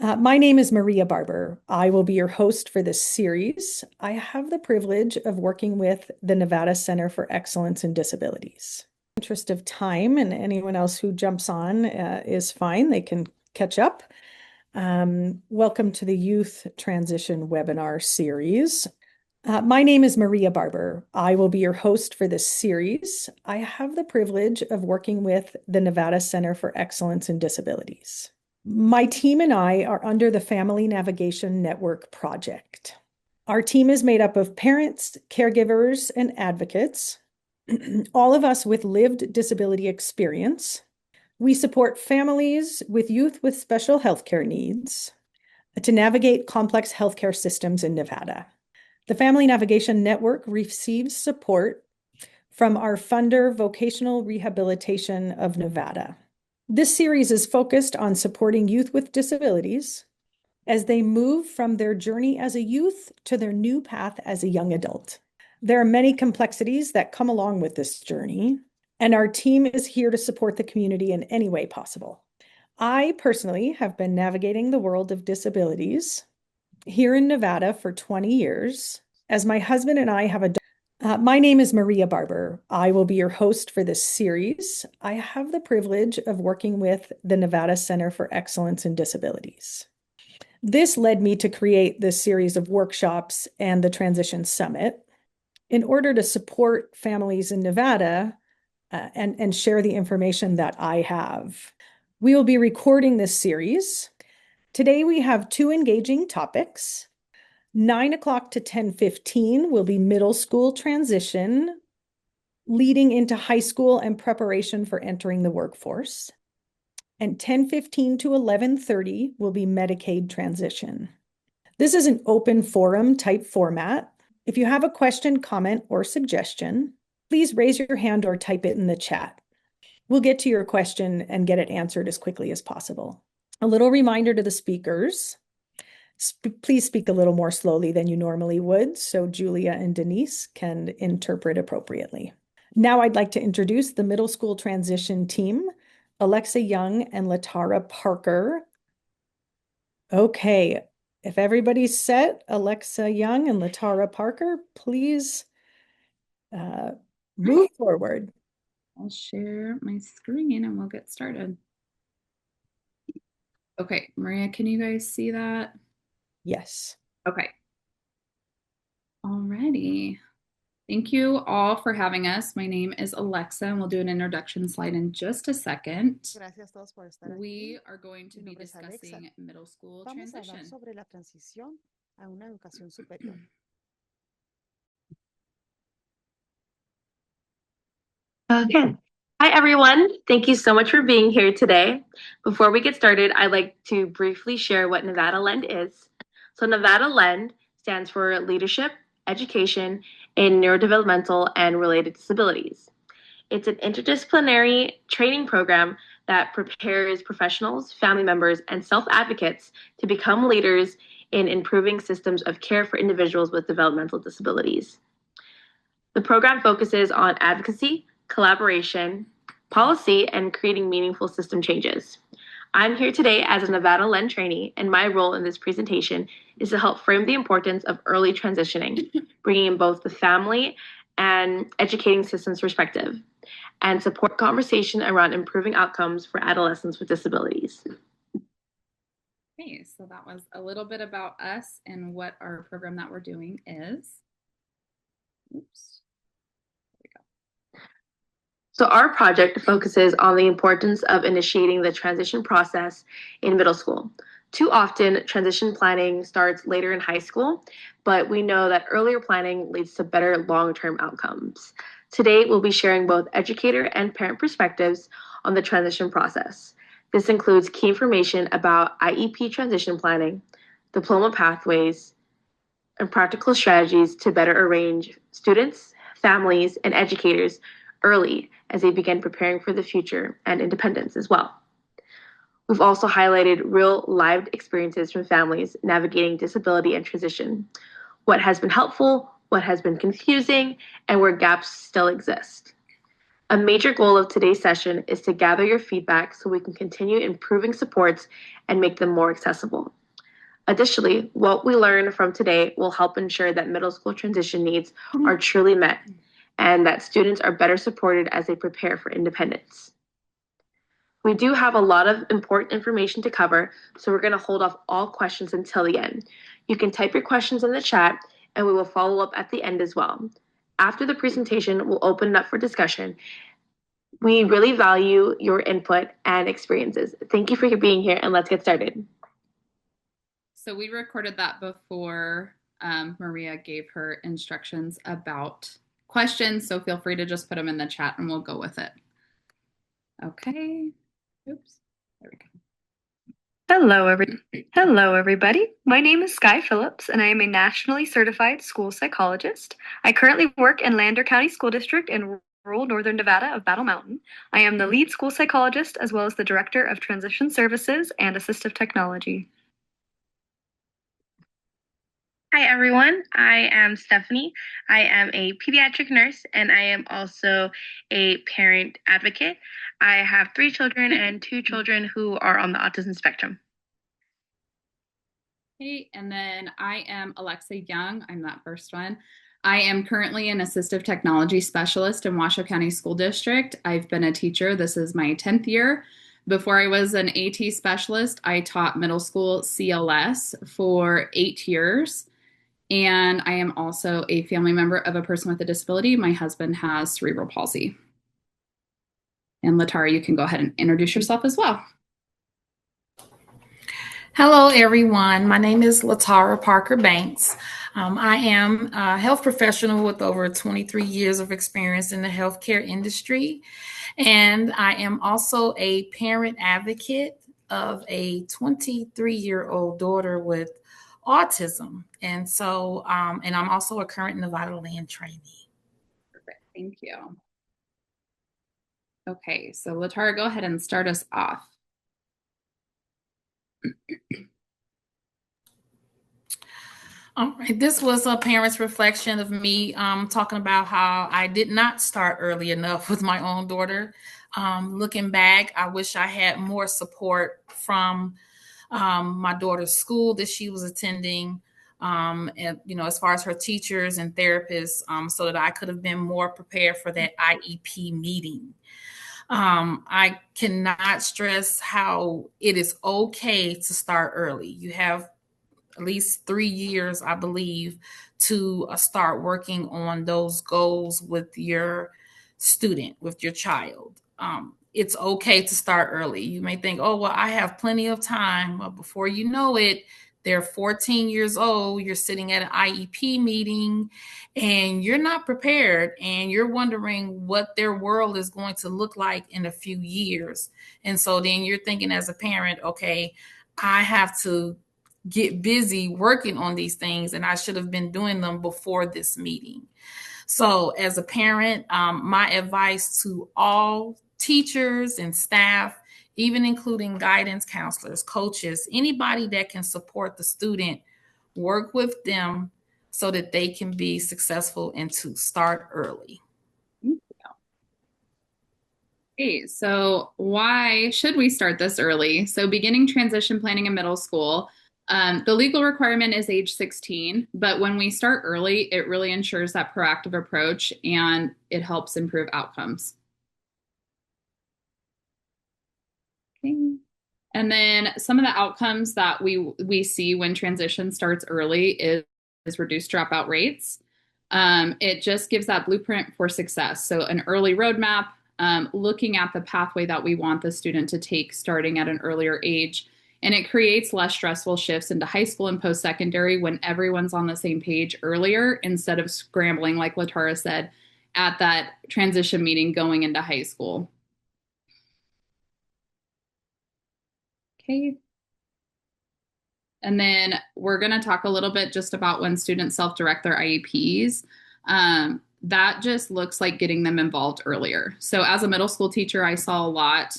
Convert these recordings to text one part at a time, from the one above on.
My name is Maria Barber. I will be your host for this series. I have the privilege of working with the Nevada Center for Excellence in Disabilities. In the interest of time, and anyone else who jumps on is fine. They can catch up. Welcome to the Youth Transition Webinar Series. My name is Maria Barber. I will be your host for this series. I have the privilege of working with the Nevada Center for Excellence in Disabilities. My team and I are under the Family Navigation Network project. Our team is made up of parents, caregivers, and advocates, all of us with lived disability experience. We support families with youth with special healthcare needs to navigate complex healthcare systems in Nevada. The Family Navigation Network receives support from our funder, Vocational Rehabilitation of Nevada. This series is focused on supporting youth with disabilities as they move from their journey as a youth to their new path as a young adult. There are many complexities that come along with this journey, and our team is here to support the community in any way possible. I personally have been navigating the world of disabilities here in Nevada for 20 years, as my husband and I have a my name is Maria Barber. I will be your host for this series. I have the privilege of working with the Nevada Center for Excellence in Disabilities. This led me to create this series of workshops and the Transition Summit in order to support families in Nevada and share the information that I have. We will be recording this series. Today we have two engaging topics. 9 o'clock to 10:15 will be middle school transition, leading into high school and preparation for entering the workforce. And 10:15 to 11:30 will be Medicaid transition. This is an open forum type format. If you have a question, comment, or suggestion, please raise your hand or type it in the chat. We'll get to your question and get it answered as quickly as possible. A little reminder to the speakers. Please speak a little more slowly than you normally would so Julia and Denise can interpret appropriately. Now I'd like to introduce the middle school transition team, Alexa Young and Latara Parker. Okay, if everybody's set, Alexa Young and Latara Parker, please move forward. I'll share my screen and we'll get started. Okay, Maria, can you guys see that? Yes. Okay. Alrighty. Thank you all for having us. My name is Alexa, and we'll do an introduction slide in just a second. Gracias a todos por estar We aquí. are going to Mi be nombre es Alexa. discussing middle school Vamos a hablar transition. sobre la transición a una educación superior. Okay. Hi, everyone. Thank you so much for being here today. Before we get started, I'd like to briefly share what Nevada Lend is. So Nevada Lend stands for Leadership, Education in Neurodevelopmental and Related Disabilities. It's an interdisciplinary training program that prepares professionals, family members, and self-advocates to become leaders in improving systems of care for individuals with developmental disabilities. The program focuses on advocacy, collaboration, policy, and creating meaningful system changes. I'm here today as a Nevada Lend trainee, and my role in this presentation is to help frame the importance of early transitioning, bringing in both the family and educating systems perspective, and support conversation around improving outcomes for adolescents with disabilities. Okay, so that was a little bit about us and what our program that we're doing is. Oops. So our project focuses on the importance of initiating the transition process in middle school. Too often, transition planning starts later in high school, but we know that earlier planning leads to better long-term outcomes. Today, we'll be sharing both educator and parent perspectives on the transition process. This includes key information about IEP transition planning, diploma pathways, and practical strategies to better arrange students, families, and educators early as they begin preparing for the future and independence as well. We've also highlighted real lived experiences from families navigating disability and transition, what has been helpful, what has been confusing, and where gaps still exist. A major goal of today's session is to gather your feedback so we can continue improving supports and make them more accessible. Additionally, what we learn from today will help ensure that middle school transition needs are truly met and that students are better supported as they prepare for independence. We do have a lot of important information to cover, so we're going to hold off all questions until the end. You can type your questions in the chat, and we will follow up at the end as well. After the presentation, we'll open it up for discussion. We really value your input and experiences. Thank you for being here, and let's get started. So we recorded that before Maria gave her instructions about questions, so feel free to just put them in the chat and we'll go with it. Okay. Oops. There we go. Hello, everybody. My name is Sky Phillips, and I am a nationally certified school psychologist. I currently work in Lander County School District in rural northern Nevada of Battle Mountain. I am the lead school psychologist as well as the director of transition services and assistive technology. Hi, everyone. I am Stephanie. I am a pediatric nurse, and I am also a parent advocate. I have 3 children and 2 children who are on the autism spectrum. Okay, and then I am Alexa Young. I'm that first one. I am currently an assistive technology specialist in Washoe County School District. I've been a teacher. This is my 10th year. Before I was an AT specialist, I taught middle school CLS for 8 years. And I am also a family member of a person with a disability. My husband has cerebral palsy. And Latara, you can go ahead and introduce yourself as well. Hello, everyone. My name is Latara Parker Banks. I am a health professional with over 23 years of experience in the healthcare industry. And I am also a parent advocate of a 23-year-old daughter with autism. And so, and I'm also a current Nevada land trainee. Perfect. Thank you. Okay, so Latara, go ahead and start us off. All right, this was a parent's reflection of me talking about how I did not start early enough with my own daughter. Looking back, I wish I had more support from my daughter's school that she was attending, and as far as her teachers and therapists, so that I could have been more prepared for that IEP meeting. I cannot stress how it is okay to start early. You have at least 3 years, I believe, to start working on those goals with your student, with your child. It's okay to start early. You may think, oh, well, I have plenty of time. But before you know it, they're 14 years old. You're sitting at an IEP meeting and you're not prepared and you're wondering what their world is going to look like in a few years. And so then you're thinking as a parent, okay, I have to get busy working on these things and I should have been doing them before this meeting. So as a parent, my advice to all teachers and staff, even including guidance counselors, coaches, anybody that can support the student, work with them so that they can be successful and to start early. Okay, so why should we start this early? So beginning transition planning in middle school, the legal requirement is age 16, but when we start early, it really ensures that proactive approach and it helps improve outcomes. Okay. And then some of the outcomes that we see when transition starts early is reduced dropout rates. It just gives that blueprint for success. So an early roadmap, looking at the pathway that we want the student to take starting at an earlier age. And it creates less stressful shifts into high school and post-secondary when everyone's on the same page earlier instead of scrambling, like Latara said, at that transition meeting going into high school. Okay. And then we're going to talk a little bit just about when students self-direct their IEPs. That just looks like getting them involved earlier. So as a middle school teacher, I saw a lot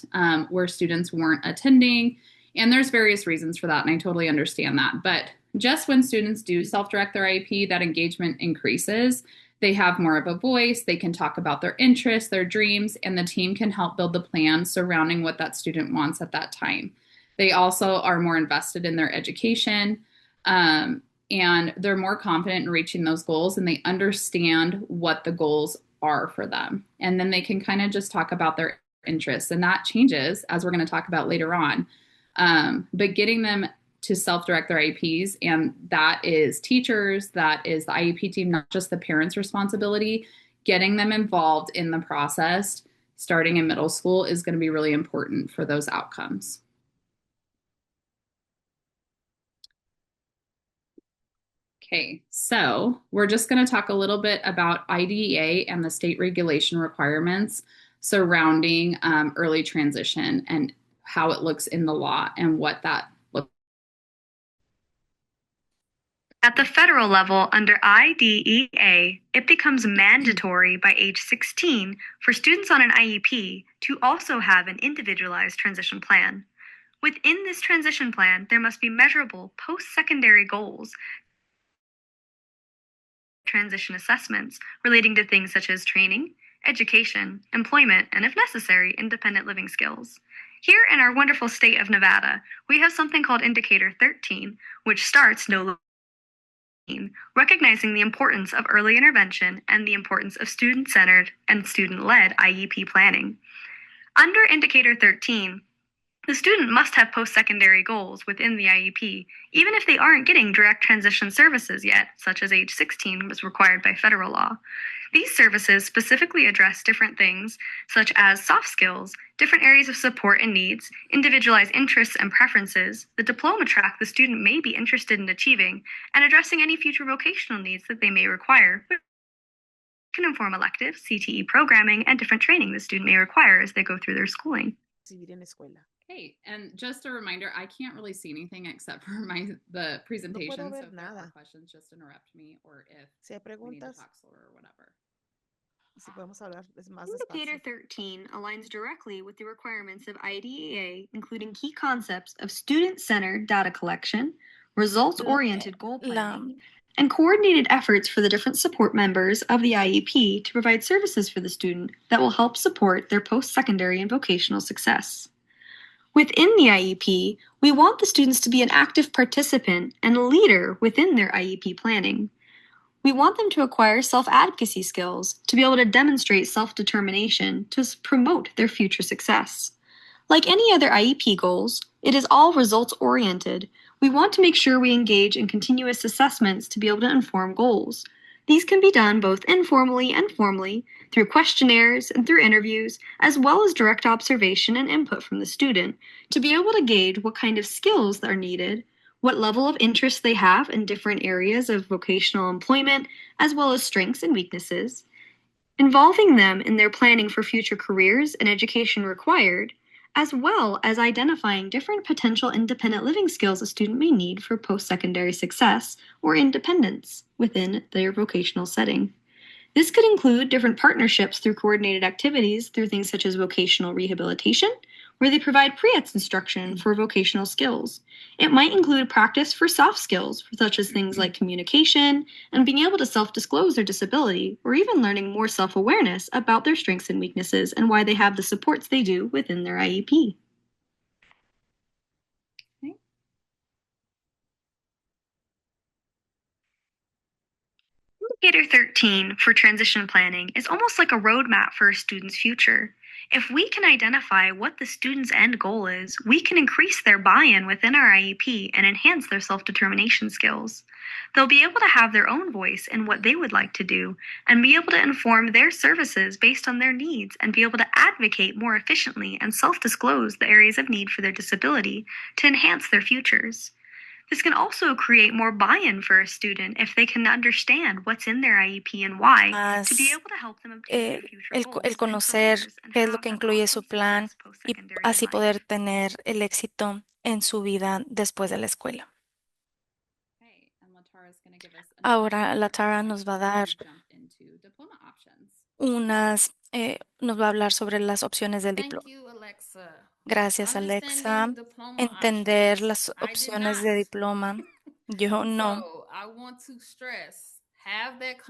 where students weren't attending. And there's various reasons for that, and I totally understand that. But just when students do self-direct their IEP, that engagement increases. They have more of a voice, they can talk about their interests, their dreams, and the team can help build the plan surrounding what that student wants at that time. They also are more invested in their education, and they're more confident in reaching those goals, and they understand what the goals are for them. And then they can kind of just talk about their interests, and that changes as we're going to talk about later on. But getting them to self-direct their IEPs, and that is teachers, that is the IEP team, not just the parents' responsibility. Getting them involved in the process starting in middle school is going to be really important for those outcomes. Okay, so we're just going to talk a little bit about IDEA and the state regulation requirements surrounding early transition and how it looks in the law and what that looks. At the federal level, under IDEA, it becomes mandatory by age 16 for students on an IEP to also have an individualized transition plan. Within this transition plan, there must be measurable post-secondary goals, transition assessments relating to things such as training, education, employment, and if necessary, independent living skills. Here in our wonderful state of Nevada, we have something called Indicator 13, which starts no recognizing the importance of early intervention and the importance of student-centered and student-led IEP planning. Under Indicator 13, the student must have post-secondary goals within the IEP, even if they aren't getting direct transition services yet, such as age 16 was required by federal law. These services specifically address different things, such as soft skills, different areas of support and needs, individualized interests and preferences, the diploma track the student may be interested in achieving, and addressing any future vocational needs that they may require, which can inform electives, CTE programming, and different training the student may require as they go through their schooling. Okay, and just a reminder, I can't really see anything except for the presentation. No puedo so ver if there are nada. questions, just interrupt me, or if Si hay we need to preguntas, talk slower or whatever. si podemos hablar más Indicator despacio. 13 aligns directly with the requirements of IDEA, including key concepts of student-centered data collection, results-oriented goal planning, and coordinated efforts for the different support members of the IEP to provide services for the student that will help support their post-secondary and vocational success. Within the IEP, we want the students to be an active participant and a leader within their IEP planning. We want them to acquire self-advocacy skills to be able to demonstrate self-determination to promote their future success. Like any other IEP goals, it is all results-oriented. We want to make sure we engage in continuous assessments to be able to inform goals. These can be done both informally and formally, through questionnaires and through interviews, as well as direct observation and input from the student, to be able to gauge what kind of skills are needed, what level of interest they have in different areas of vocational employment, as well as strengths and weaknesses, involving them in their planning for future careers and education required, as well as identifying different potential independent living skills a student may need for post-secondary success or independence within their vocational setting. This could include different partnerships through coordinated activities through things such as vocational rehabilitation, where they provide pre-ETS instruction for vocational skills. It might include practice for soft skills, such as things like communication and being able to self-disclose their disability, or even learning more self-awareness about their strengths and weaknesses and why they have the supports they do within their IEP. Indicator 13 for transition planning is almost like a roadmap for a student's future. If we can identify what the student's end goal is, we can increase their buy-in within our IEP and enhance their self-determination skills. They'll be able to have their own voice in what they would like to do and be able to inform their services based on their needs and be able to advocate more efficiently and self-disclose the areas of need for their disability to enhance their futures. This can also create more buy-in for a student if they can understand what's in their IEP and why, to be able to help them obtain their future goals el conocer qué es lo que incluye su plan y así poder tener el éxito en su vida después de la escuela. Ahora, Latara nos va a dar nos va a hablar sobre las opciones del diploma. Gracias, Alexa. Entender las opciones de diploma. Yo no. So I want to stress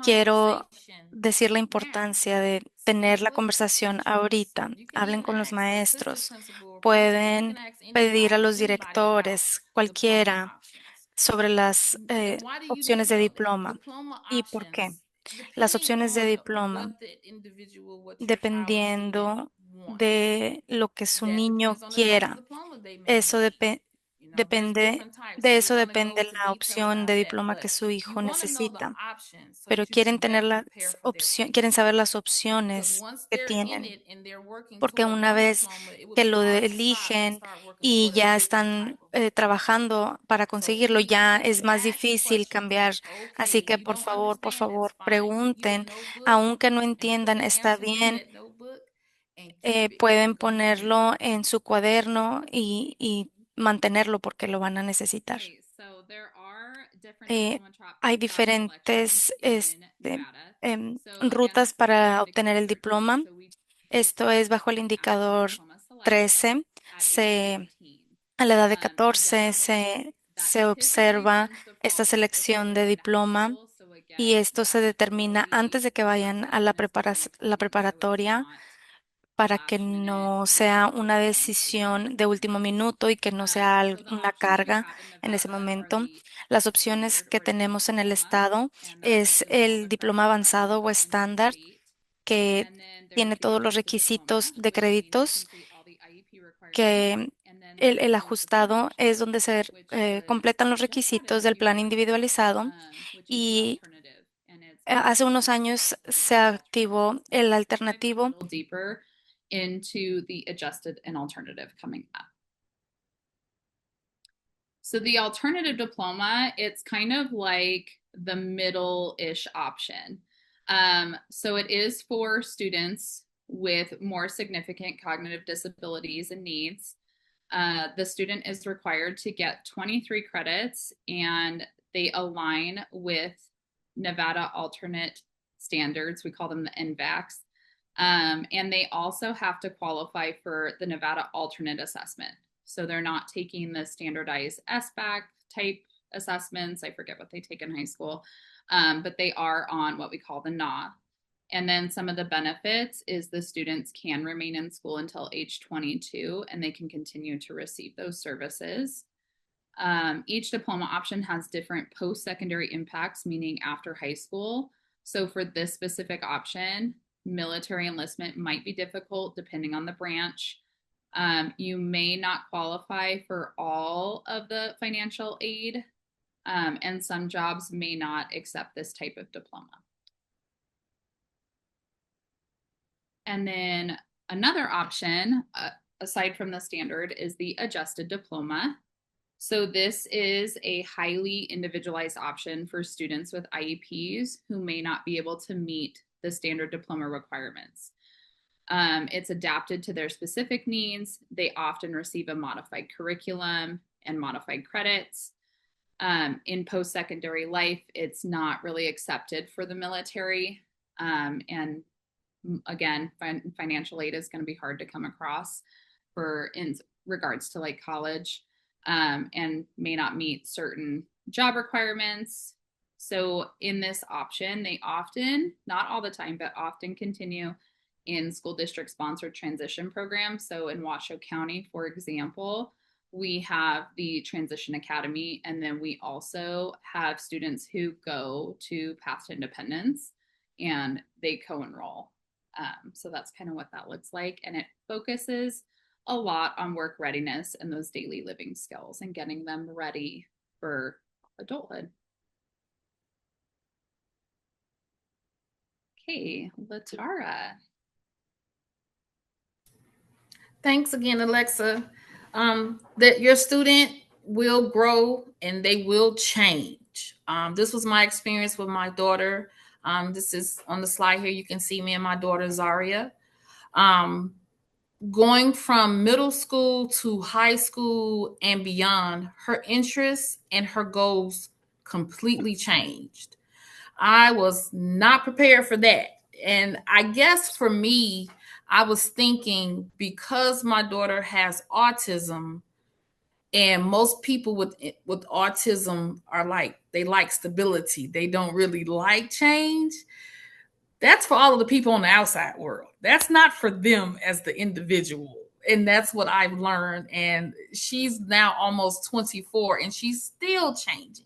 quiero decir la importancia de tener la conversación ahorita. Hablen con los maestros. Pueden pedir a los directores, cualquiera, sobre las opciones de diploma. ¿Y por qué? Las opciones de diploma, dependiendo de lo que su niño quiera. Eso depende, de eso depende la opción de diploma que su hijo necesita. Pero quieren tener las quieren saber las opciones que tienen, porque una vez que lo eligen y ya están trabajando para conseguirlo, ya es más difícil cambiar. Así que por favor, pregunten, aunque no entiendan, está bien. Pueden ponerlo en su cuaderno y mantenerlo porque lo van a necesitar. Eh, Hay diferentes rutas para obtener el diploma. Esto es bajo el indicador 13. A la edad de 14 se observa esta selección de diploma y esto se determina antes de que vayan a la preparatoria para que no sea una decisión de último minuto y que no sea una carga en ese momento. Las opciones que tenemos en el estado es el diploma avanzado o estándar, que tiene todos los requisitos de créditos, que el ajustado es donde se completan los requisitos del plan individualizado y hace unos años se activó el alternativo. Deeper into the adjusted and alternative coming up. So the alternative diploma, it's kind of like the middle-ish option. So it is for students with more significant cognitive disabilities and needs. The student is required to get 23 credits and they align with Nevada alternate standards. We call them the NVACs. And they also have to qualify for the Nevada alternate assessment. So they're not taking the standardized SBAC type assessments. I forget what they take in high school, but they are on what we call the NAW. And then some of the benefits is the students can remain in school until age 22 and they can continue to receive those services. Each diploma option has different post-secondary impacts, meaning after high school. So for this specific option, military enlistment might be difficult depending on the branch. You may not qualify for all of the financial aid, and some jobs may not accept this type of diploma. And then another option, aside from the standard, is the adjusted diploma. So this is a highly individualized option for students with IEPs who may not be able to meet the standard diploma requirements. It's adapted to their specific needs. They often receive a modified curriculum and modified credits. In post-secondary life, it's not really accepted for the military. And again, financial aid is going to be hard to come across in regards to like college, and may not meet certain job requirements. So in this option, they often, not all the time, but often continue in school district sponsored transition programs. So in Washoe County, for example, we have the Transition Academy, and then we also have students who go to Path to Independence and they co-enroll. So that's kind of what that looks like. And it focuses a lot on work readiness and those daily living skills and getting them ready for adulthood. Okay, Latara. Thanks again, Alexa. That your student will grow and they will change. This was my experience with my daughter. This is on the slide here. You can see me and my daughter, Zaria. Going from middle school to high school and beyond, her interests and her goals completely changed. I was not prepared for that. And I guess for me, I was thinking because my daughter has autism, And most people with autism are like, they like stability. They don't really like change. That's for all of the people on the outside world. That's not for them as the individual. And that's what I've learned. And she's now almost 24 and she's still changing.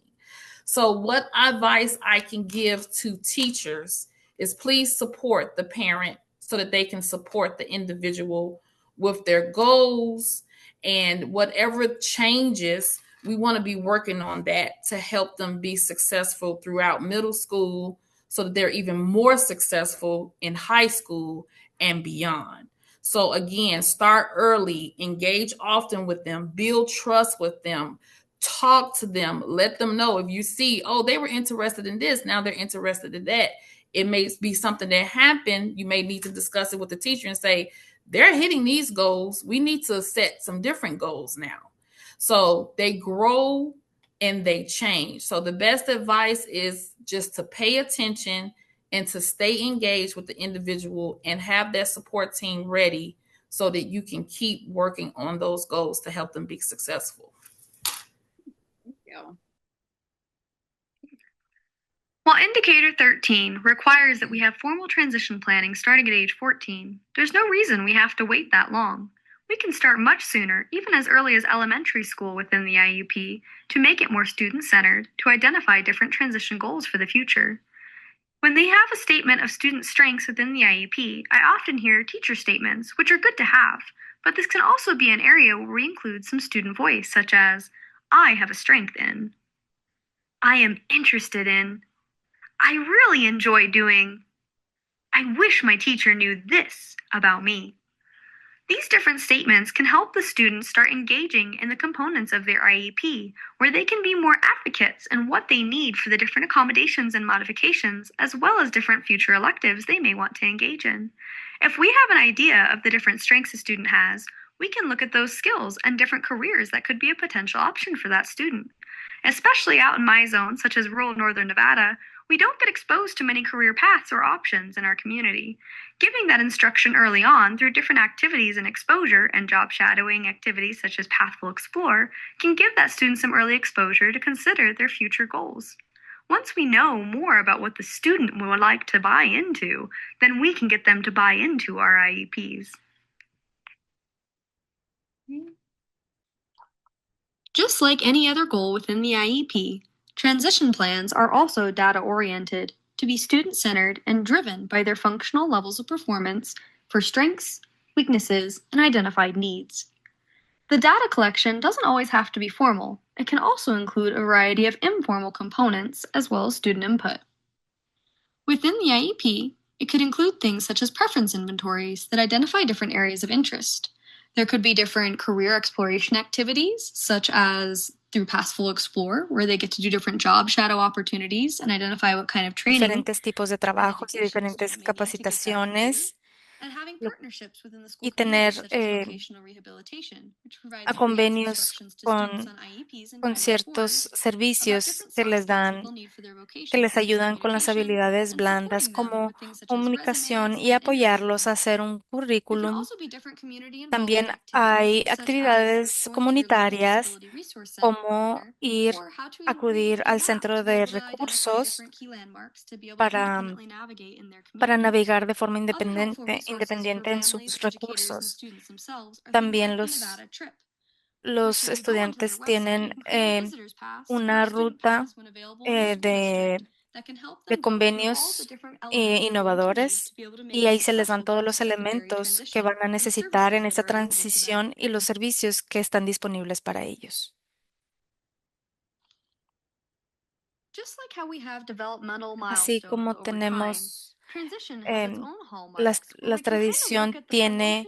So, what advice I can give to teachers is please support the parent so that they can support the individual with their goals and whatever changes. We want to be working on that to help them be successful throughout middle school so that they're even more successful in high school and beyond. So, again, start early, engage often with them, build trust with them, talk to them, let them know if you see, oh, they were interested in this, now they're interested in that. It may be something that happened. You may need to discuss it with the teacher and say, they're hitting these goals. We need to set some different goals now. So they grow and they change. So the best advice is just to pay attention and to stay engaged with the individual and have that support team ready so that you can keep working on those goals to help them be successful. Thank you. While Indicator 13 requires that we have formal transition planning starting at age 14, there's no reason we have to wait that long. We can start much sooner, even as early as elementary school within the IEP, to make it more student-centered, to identify different transition goals for the future. When they have a statement of student strengths within the IEP, I often hear teacher statements, which are good to have, but this can also be an area where we include some student voice, such as, I have a strength in, I am interested in, I really enjoy doing, I wish my teacher knew this about me. These different statements can help the students start engaging in the components of their IEP, where they can be more advocates in what they need for the different accommodations and modifications, as well as different future electives they may want to engage in. If we have an idea of the different strengths a student has, we can look at those skills and different careers that could be a potential option for that student. Especially out in my zone, such as rural northern Nevada, we don't get exposed to many career paths or options in our community. Giving that instruction early on through different activities and exposure and job shadowing activities such as Pathful Explore can give that student some early exposure to consider their future goals. Once we know more about what the student would like to buy into, then we can get them to buy into our IEPs. Just like any other goal within the IEP, transition plans are also data-oriented to be student-centered and driven by their functional levels of performance for strengths, weaknesses, and identified needs. The data collection doesn't always have to be formal. It can also include a variety of informal components as well as student input. Within the IEP, it could include things such as preference inventories that identify different areas of interest. There could be different career exploration activities, such as through Pathful Explore, where they get to do different job shadow opportunities and identify what kind of training, diferentes tipos de trabajos y diferentes capacitaciones y tener a convenios con ciertos servicios que les dan, que les ayudan con las habilidades blandas como comunicación y apoyarlos a hacer un currículum. También hay actividades comunitarias como acudir al centro de recursos para navegar de forma independiente en sus recursos. También los estudiantes tienen una ruta de convenios innovadores y ahí se les dan todos los elementos que van a necesitar en esta transición y los servicios que están disponibles para ellos. Así como tenemos la tradición tiene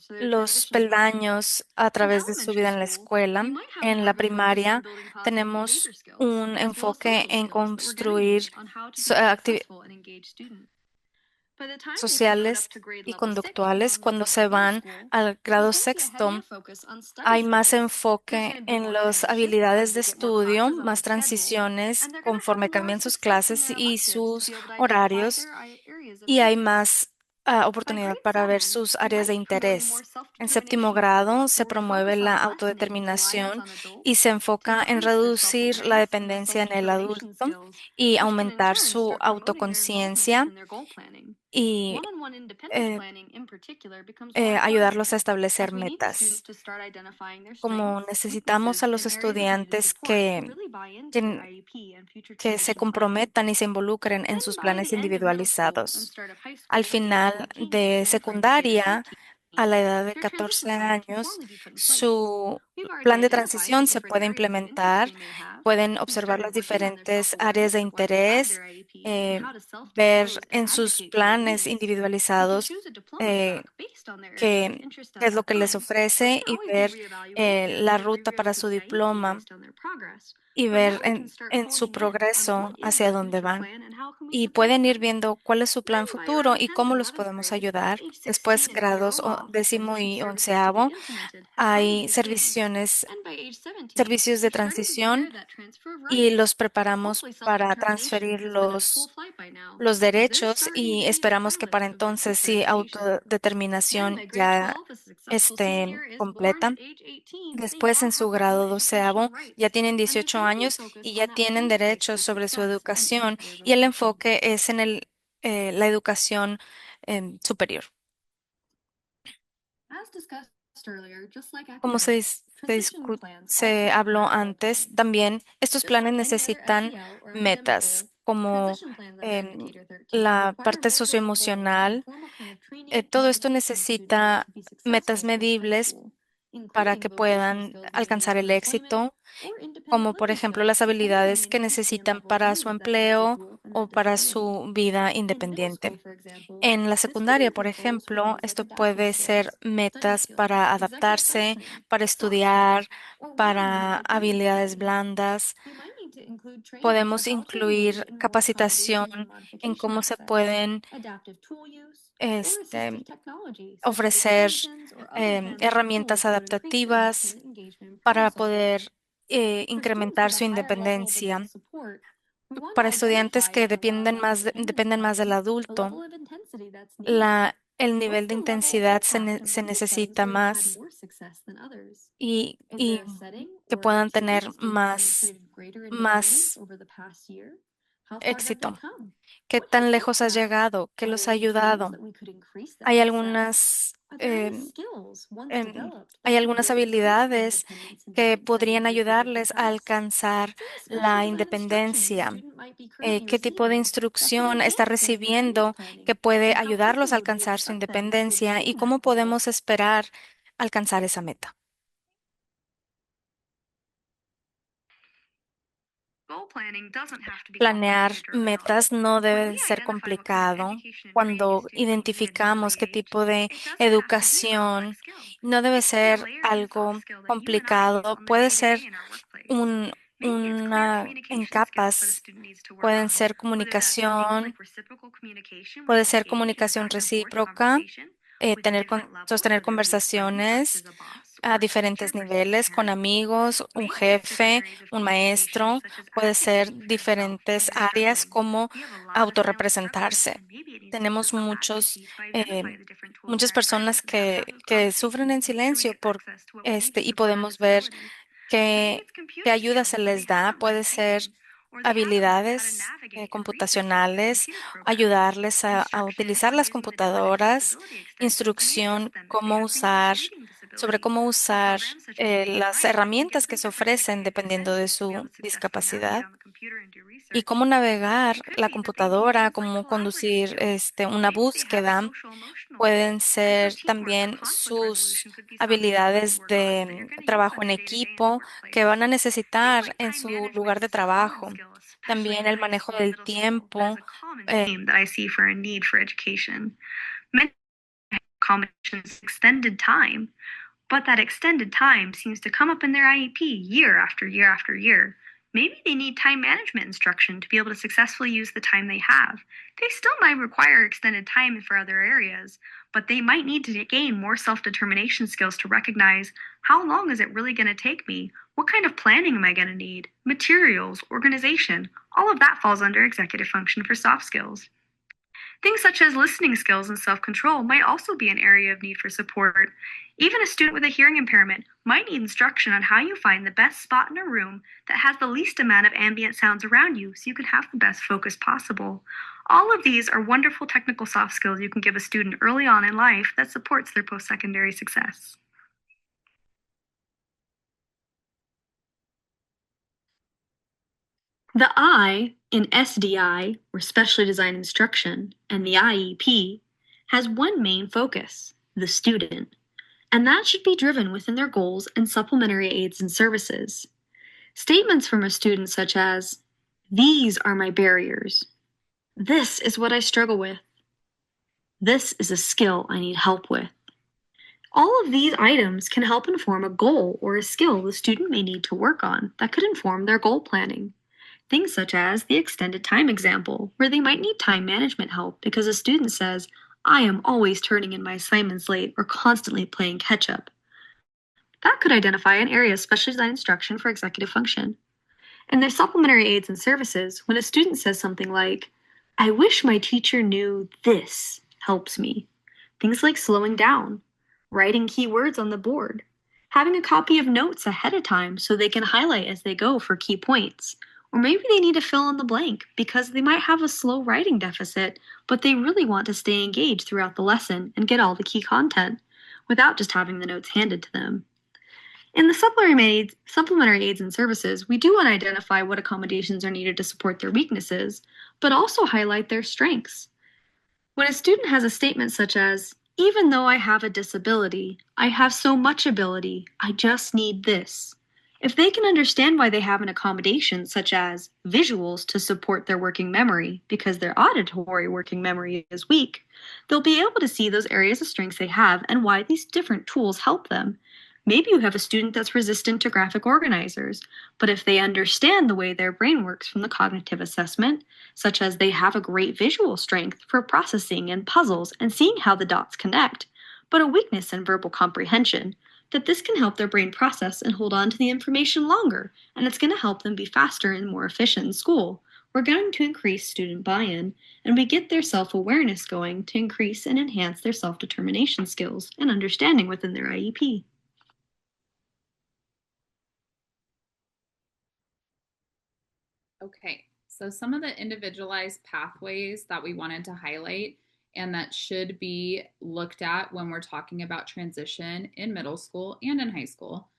los peldaños a través de su vida en la escuela. En la primaria tenemos un enfoque en construir sociales y conductuales. Cuando se van al grado sexto, hay más enfoque en las habilidades de estudio, más transiciones conforme cambian sus clases y sus horarios, y hay más oportunidad para ver sus áreas de interés. En séptimo grado se promueve la autodeterminación y se enfoca en reducir la dependencia en el adulto y aumentar su autoconciencia y eh, ayudarlos a establecer metas. Como necesitamos a los estudiantes que, que se comprometan y se involucren en sus planes individualizados. Al final de secundaria, a la edad de 14 años, su plan de transición se puede implementar. Pueden observar las diferentes áreas de interés, eh, ver en sus planes individualizados eh, qué es lo que les ofrece y ver la ruta para su diploma y ver en su progreso hacia dónde van. Y pueden ir viendo cuál es su plan futuro y cómo los podemos ayudar. Después, grados décimo y onceavo, hay servicios de transición y los preparamos para transferir los derechos y esperamos que para entonces sí autodeterminación ya esté completa. Después, en su grado doceavo, ya tienen 18 años y ya tienen derechos sobre su educación y el enfoque es en la educación superior. Como se habló antes, también estos planes necesitan metas como em, la parte socioemocional. Todo esto necesita metas medibles para que puedan alcanzar el éxito, como por ejemplo las habilidades que necesitan para su empleo o para su vida independiente. En la secundaria, por ejemplo, esto puede ser metas para adaptarse, para estudiar, para habilidades blandas. Podemos incluir capacitación en cómo se pueden este, ofrecer herramientas adaptativas para poder incrementar su independencia. Para estudiantes que dependen más del adulto, el nivel de intensidad se necesita más y que puedan tener más éxito. ¿Qué tan lejos has llegado? ¿Qué los ha ayudado? Hay hay algunas habilidades que podrían ayudarles a alcanzar la independencia. ¿Qué tipo de instrucción está recibiendo que puede ayudarlos a alcanzar su independencia y cómo podemos esperar alcanzar esa meta? Planear metas no debe ser complicado. Cuando identificamos qué tipo de educación, no debe ser algo complicado. Puede ser en capas. Pueden ser comunicación, puede ser comunicación recíproca, sostener conversaciones a diferentes niveles con amigos, un jefe, un maestro, puede ser diferentes áreas como autorrepresentarse. Tenemos muchas personas que sufren en silencio y podemos ver qué ayuda se les da. Puede ser habilidades computacionales, ayudarles a utilizar las computadoras, instrucción sobre cómo usar las herramientas que se ofrecen dependiendo de su discapacidad y cómo navegar la computadora, cómo conducir una búsqueda. Pueden ser también sus habilidades de trabajo en equipo que van a necesitar en su lugar de trabajo. También el manejo del tiempo. That I see for a need for education. Many accommodations extended time, but that extended time seems to come up in their IEP year after year after year. Maybe they need time management instruction to be able to successfully use the time they have. They still might require extended time for other areas, but they might need to gain more self determination skills to recognize how long is it really going to take me? What kind of planning am I going to need? Materials, organization, all of that falls under executive function for soft skills. Things such as listening skills and self-control might also be an area of need for support. Even a student with a hearing impairment might need instruction on how you find the best spot in a room that has the least amount of ambient sounds around you so you can have the best focus possible. All of these are wonderful technical soft skills you can give a student early on in life that supports their post-secondary success. The I in SDI, or Specially Designed Instruction, and the IEP has one main focus, the student, and that should be driven within their goals and supplementary aids and services. Statements from a student such as, "These are my barriers," "This is what I struggle with," "This is a skill I need help with." All of these items can help inform a goal or a skill the student may need to work on that could inform their goal planning. Things such as the extended time example, where they might need time management help because a student says, "I am always turning in my assignments late or constantly playing catch up." That could identify an area of specially designed instruction for executive function. And there's supplementary aids and services when a student says something like, "I wish my teacher knew this helps me." Things like slowing down, writing key words on the board, having a copy of notes ahead of time so they can highlight as they go for key points. Or maybe they need to fill in the blank because they might have a slow writing deficit, but they really want to stay engaged throughout the lesson and get all the key content without just having the notes handed to them. In the supplementary aids and services, we do want to identify what accommodations are needed to support their weaknesses, but also highlight their strengths. When a student has a statement such as, "Even though I have a disability, I have so much ability, I just need this." If they can understand why they have an accommodation such as visuals to support their working memory because their auditory working memory is weak, they'll be able to see those areas of strengths they have and why these different tools help them. Maybe you have a student that's resistant to graphic organizers, but if they understand the way their brain works from the cognitive assessment, such as they have a great visual strength for processing and puzzles and seeing how the dots connect, but a weakness in verbal comprehension, that this can help their brain process and hold on to the information longer, and it's going to help them be faster and more efficient in school. We're going to increase student buy-in, and we get their self-awareness going to increase and enhance their self-determination skills and understanding within their IEP. Okay, so some of the individualized pathways that we wanted to highlight and that should be looked at when we're talking about transition in middle school and in high school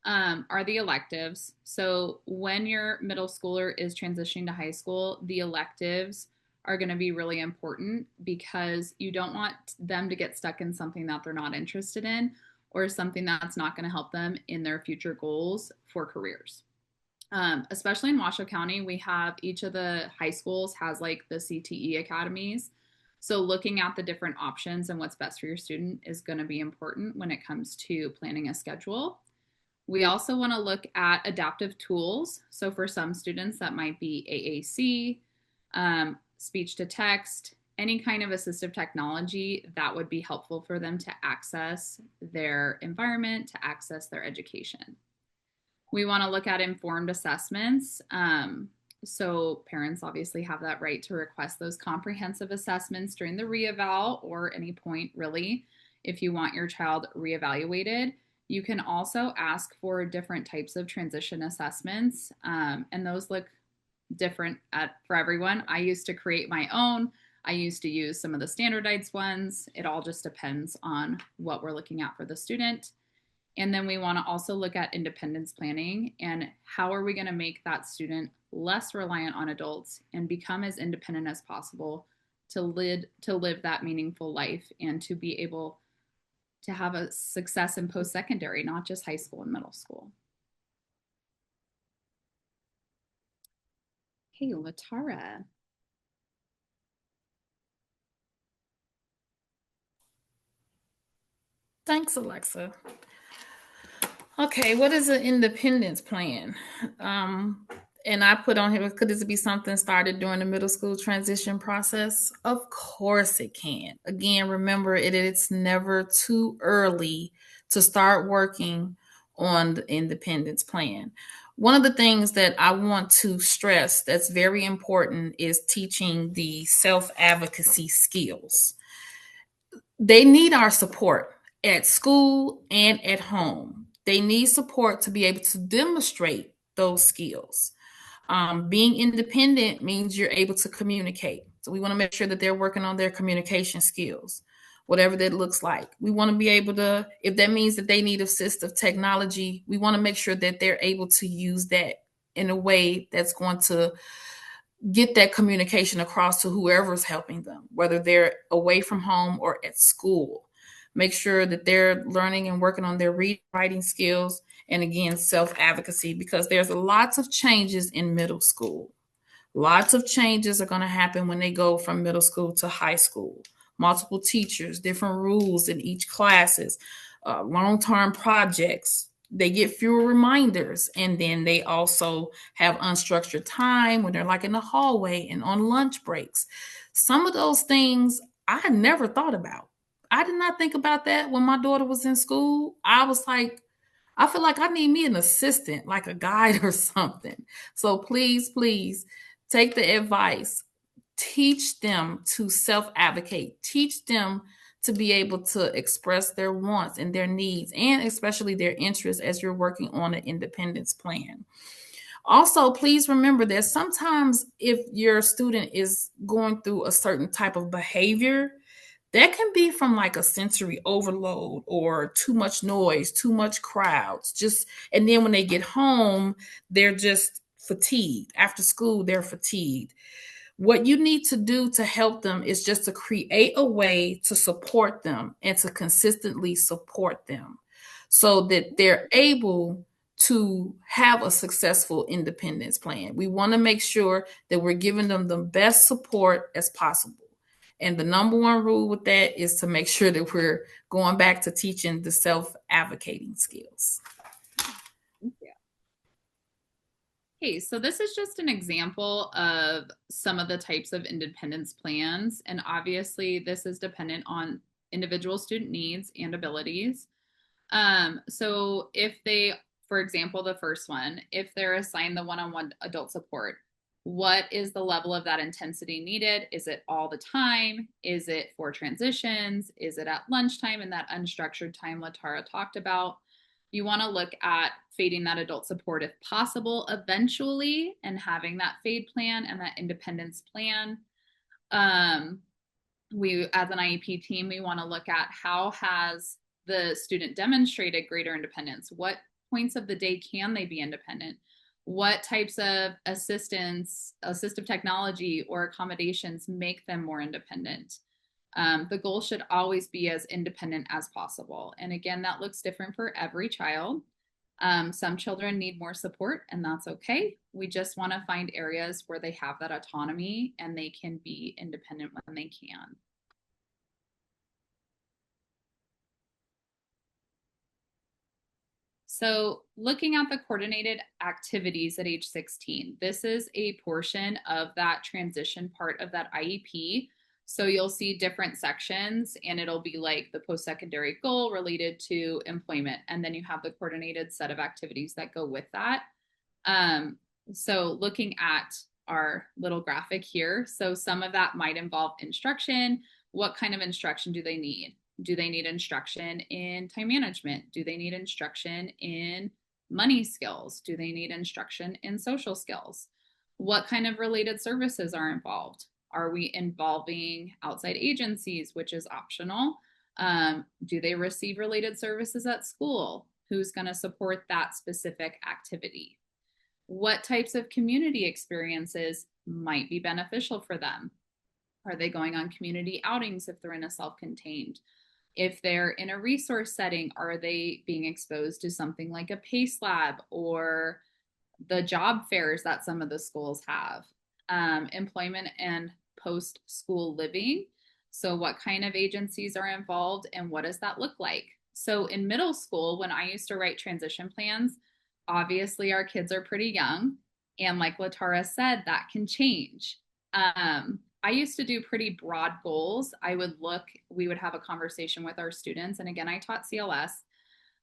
are the electives. So when your middle schooler is transitioning to high school, the electives are going to be really important because you don't want them to get stuck in something that they're not interested in or something that's not going to help them in their future goals for careers. Especially in Washoe County, we have each of the high schools has like the CTE academies. So looking at the different options and what's best for your student is going to be important when it comes to planning a schedule. We also want to look at adaptive tools. So for some students, that might be AAC, speech to text, any kind of assistive technology that would be helpful for them to access their environment, to access their education. We want to look at informed assessments. So parents obviously have that right to request those comprehensive assessments during the reeval or any point really if you want your child reevaluated. You can also ask for different types of transition assessments, and those look different for everyone. I used to create my own. I used to use some of the standardized ones. It all just depends on what we're looking at for the student. And then we want to also look at independence planning and how are we going to make that student less reliant on adults and become as independent as possible to live that meaningful life and to be able to have a success in post-secondary, not just high school and middle school. Okay, Latara. Thanks, Alexa. Okay, what is an independence plan? And I put on here, could this be something started during the middle school transition process? Of course it can. Again, remember, it's never too early to start working on the independence plan. One of the things that I want to stress that's very important is teaching the self-advocacy skills. They need our support at school and at home. They need support to be able to demonstrate those skills. Being independent means you're able to communicate. So we want to make sure that they're working on their communication skills, whatever that looks like. We want to be able to, if that means that they need assistive technology, we want to make sure that they're able to use that in a way that's going to get that communication across to whoever's helping them, whether they're away from home or at school. Make sure that they're learning and working on their reading, writing skills, and again, self-advocacy, because there's lots of changes in middle school. Lots of changes are going to happen when they go from middle school to high school. Multiple teachers, different rules in each classes, long-term projects. They get fewer reminders, and then they also have unstructured time when they're like in the hallway and on lunch breaks. Some of those things I had never thought about. I did not think about that when my daughter was in school. I was like, I feel like I need me an assistant, like a guide or something. So please, please take the advice. Teach them to self-advocate. Teach them to be able to express their wants and their needs, and especially their interests as you're working on an independence plan. Also, please remember that sometimes if your student is going through a certain type of behavior, that can be from like a sensory overload or too much noise, too much crowds. Just and then when they get home, they're just fatigued. After school, they're fatigued. What you need to do to help them is just to create a way to support them and to consistently support them so that they're able to have a successful independence plan. We want to make sure that we're giving them the best support as possible. And the number one rule with that is to make sure that we're going back to teaching the self-advocating skills. Okay, so this is just an example of some of the types of independence plans. And obviously, this is dependent on individual student needs and abilities. So if they, for example, the first one, if they're assigned the one-on-one adult support, what is the level of that intensity needed? Is it all the time? Is it for transitions? Is it at lunchtime in that unstructured time Latara talked about? You want to look at fading that adult support if possible eventually and having that fade plan and that independence plan. We, as an IEP team, we want to look at how has the student demonstrated greater independence? What points of the day can they be independent? What types of assistive technology or accommodations make them more independent? The goal should always be as independent as possible. And again, that looks different for every child. Some children need more support, and that's okay. We just want to find areas where they have that autonomy and they can be independent when they can. So looking at the coordinated activities at age 16, this is a portion of that transition part of that IEP. So you'll see different sections and it'll be like the post-secondary goal related to employment. And then you have the coordinated set of activities that go with that. So looking at our little graphic here, so some of that might involve instruction. What kind of instruction do they need? Do they need instruction in time management? Do they need instruction in money skills? Do they need instruction in social skills? What kind of related services are involved? Are we involving outside agencies, which is optional? Do they receive related services at school? Who's going to support that specific activity? What types of community experiences might be beneficial for them? Are they going on community outings if they're in a self-contained? If they're in a resource setting, are they being exposed to something like a PACE lab or the job fairs that some of the schools have? Employment and post-school living. So what kind of agencies are involved and what does that look like? So in middle school, when I used to write transition plans, obviously our kids are pretty young. And like Latara said, that can change. I used to do pretty broad goals. We would have a conversation with our students. And again, I taught CLS.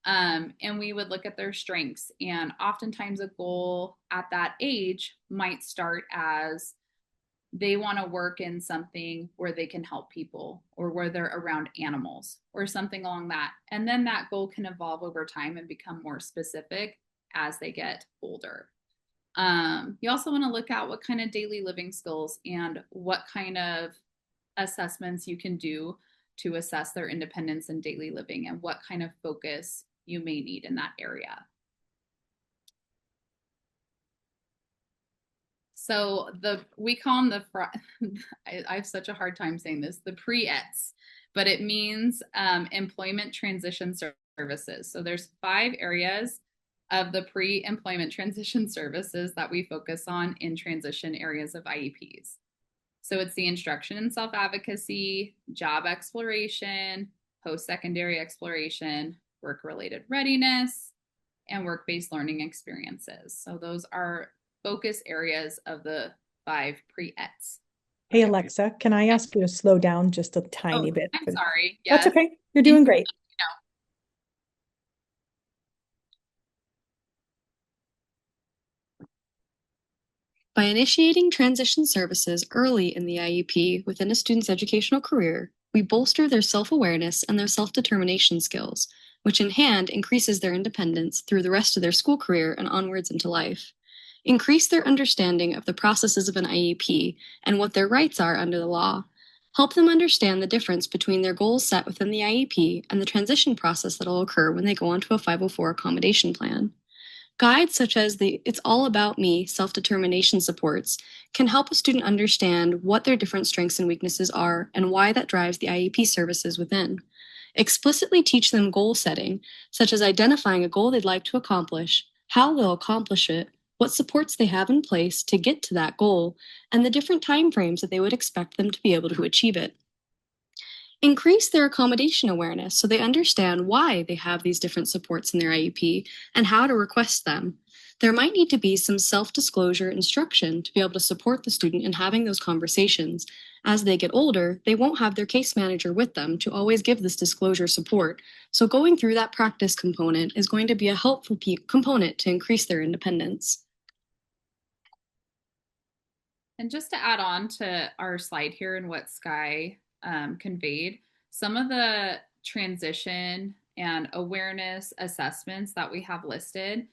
And we would look at their strengths. And oftentimes a goal at that age might start as they want to work in something where they can help people or where they're around animals or something along that. And then that goal can evolve over time and become more specific as they get older. You also want to look at what kind of daily living skills and what kind of assessments you can do to assess their independence and daily living and what kind of focus you may need in that area. So we call them I have such a hard time saying this, the pre-ETs, but it means employment transition services. So there's 5 areas of the pre-employment transition services that we focus on in transition areas of IEPs. So it's the instruction and self-advocacy, job exploration, post-secondary exploration, work-related readiness, and work-based learning experiences. So those are focus areas of the 5 pre-ETs. Hey, Alexa, can I ask you to slow down just a tiny bit? I'm sorry. Yes. That's okay. You're doing great. By initiating transition services early in the IEP within a student's educational career, we bolster their self-awareness and their self-determination skills, which in hand increases their independence through the rest of their school career and onwards into life. Increase their understanding of the processes of an IEP and what their rights are under the law. Help them understand the difference between their goals set within the IEP and the transition process that will occur when they go onto a 504 accommodation plan. Guides such as the It's All About Me self-determination supports can help a student understand what their different strengths and weaknesses are and why that drives the IEP services within. Explicitly teach them goal setting, such as identifying a goal they'd like to accomplish, how they'll accomplish it, what supports they have in place to get to that goal, and the different timeframes that they would expect them to be able to achieve it. Increase their accommodation awareness so they understand why they have these different supports in their IEP and how to request them. There might need to be some self-disclosure instruction to be able to support the student in having those conversations. As they get older, they won't have their case manager with them to always give this disclosure support. So going through that practice component is going to be a helpful component to increase their independence. And just to add on to our slide here and what Sky conveyed, some of the transition and awareness assessments that we have listed,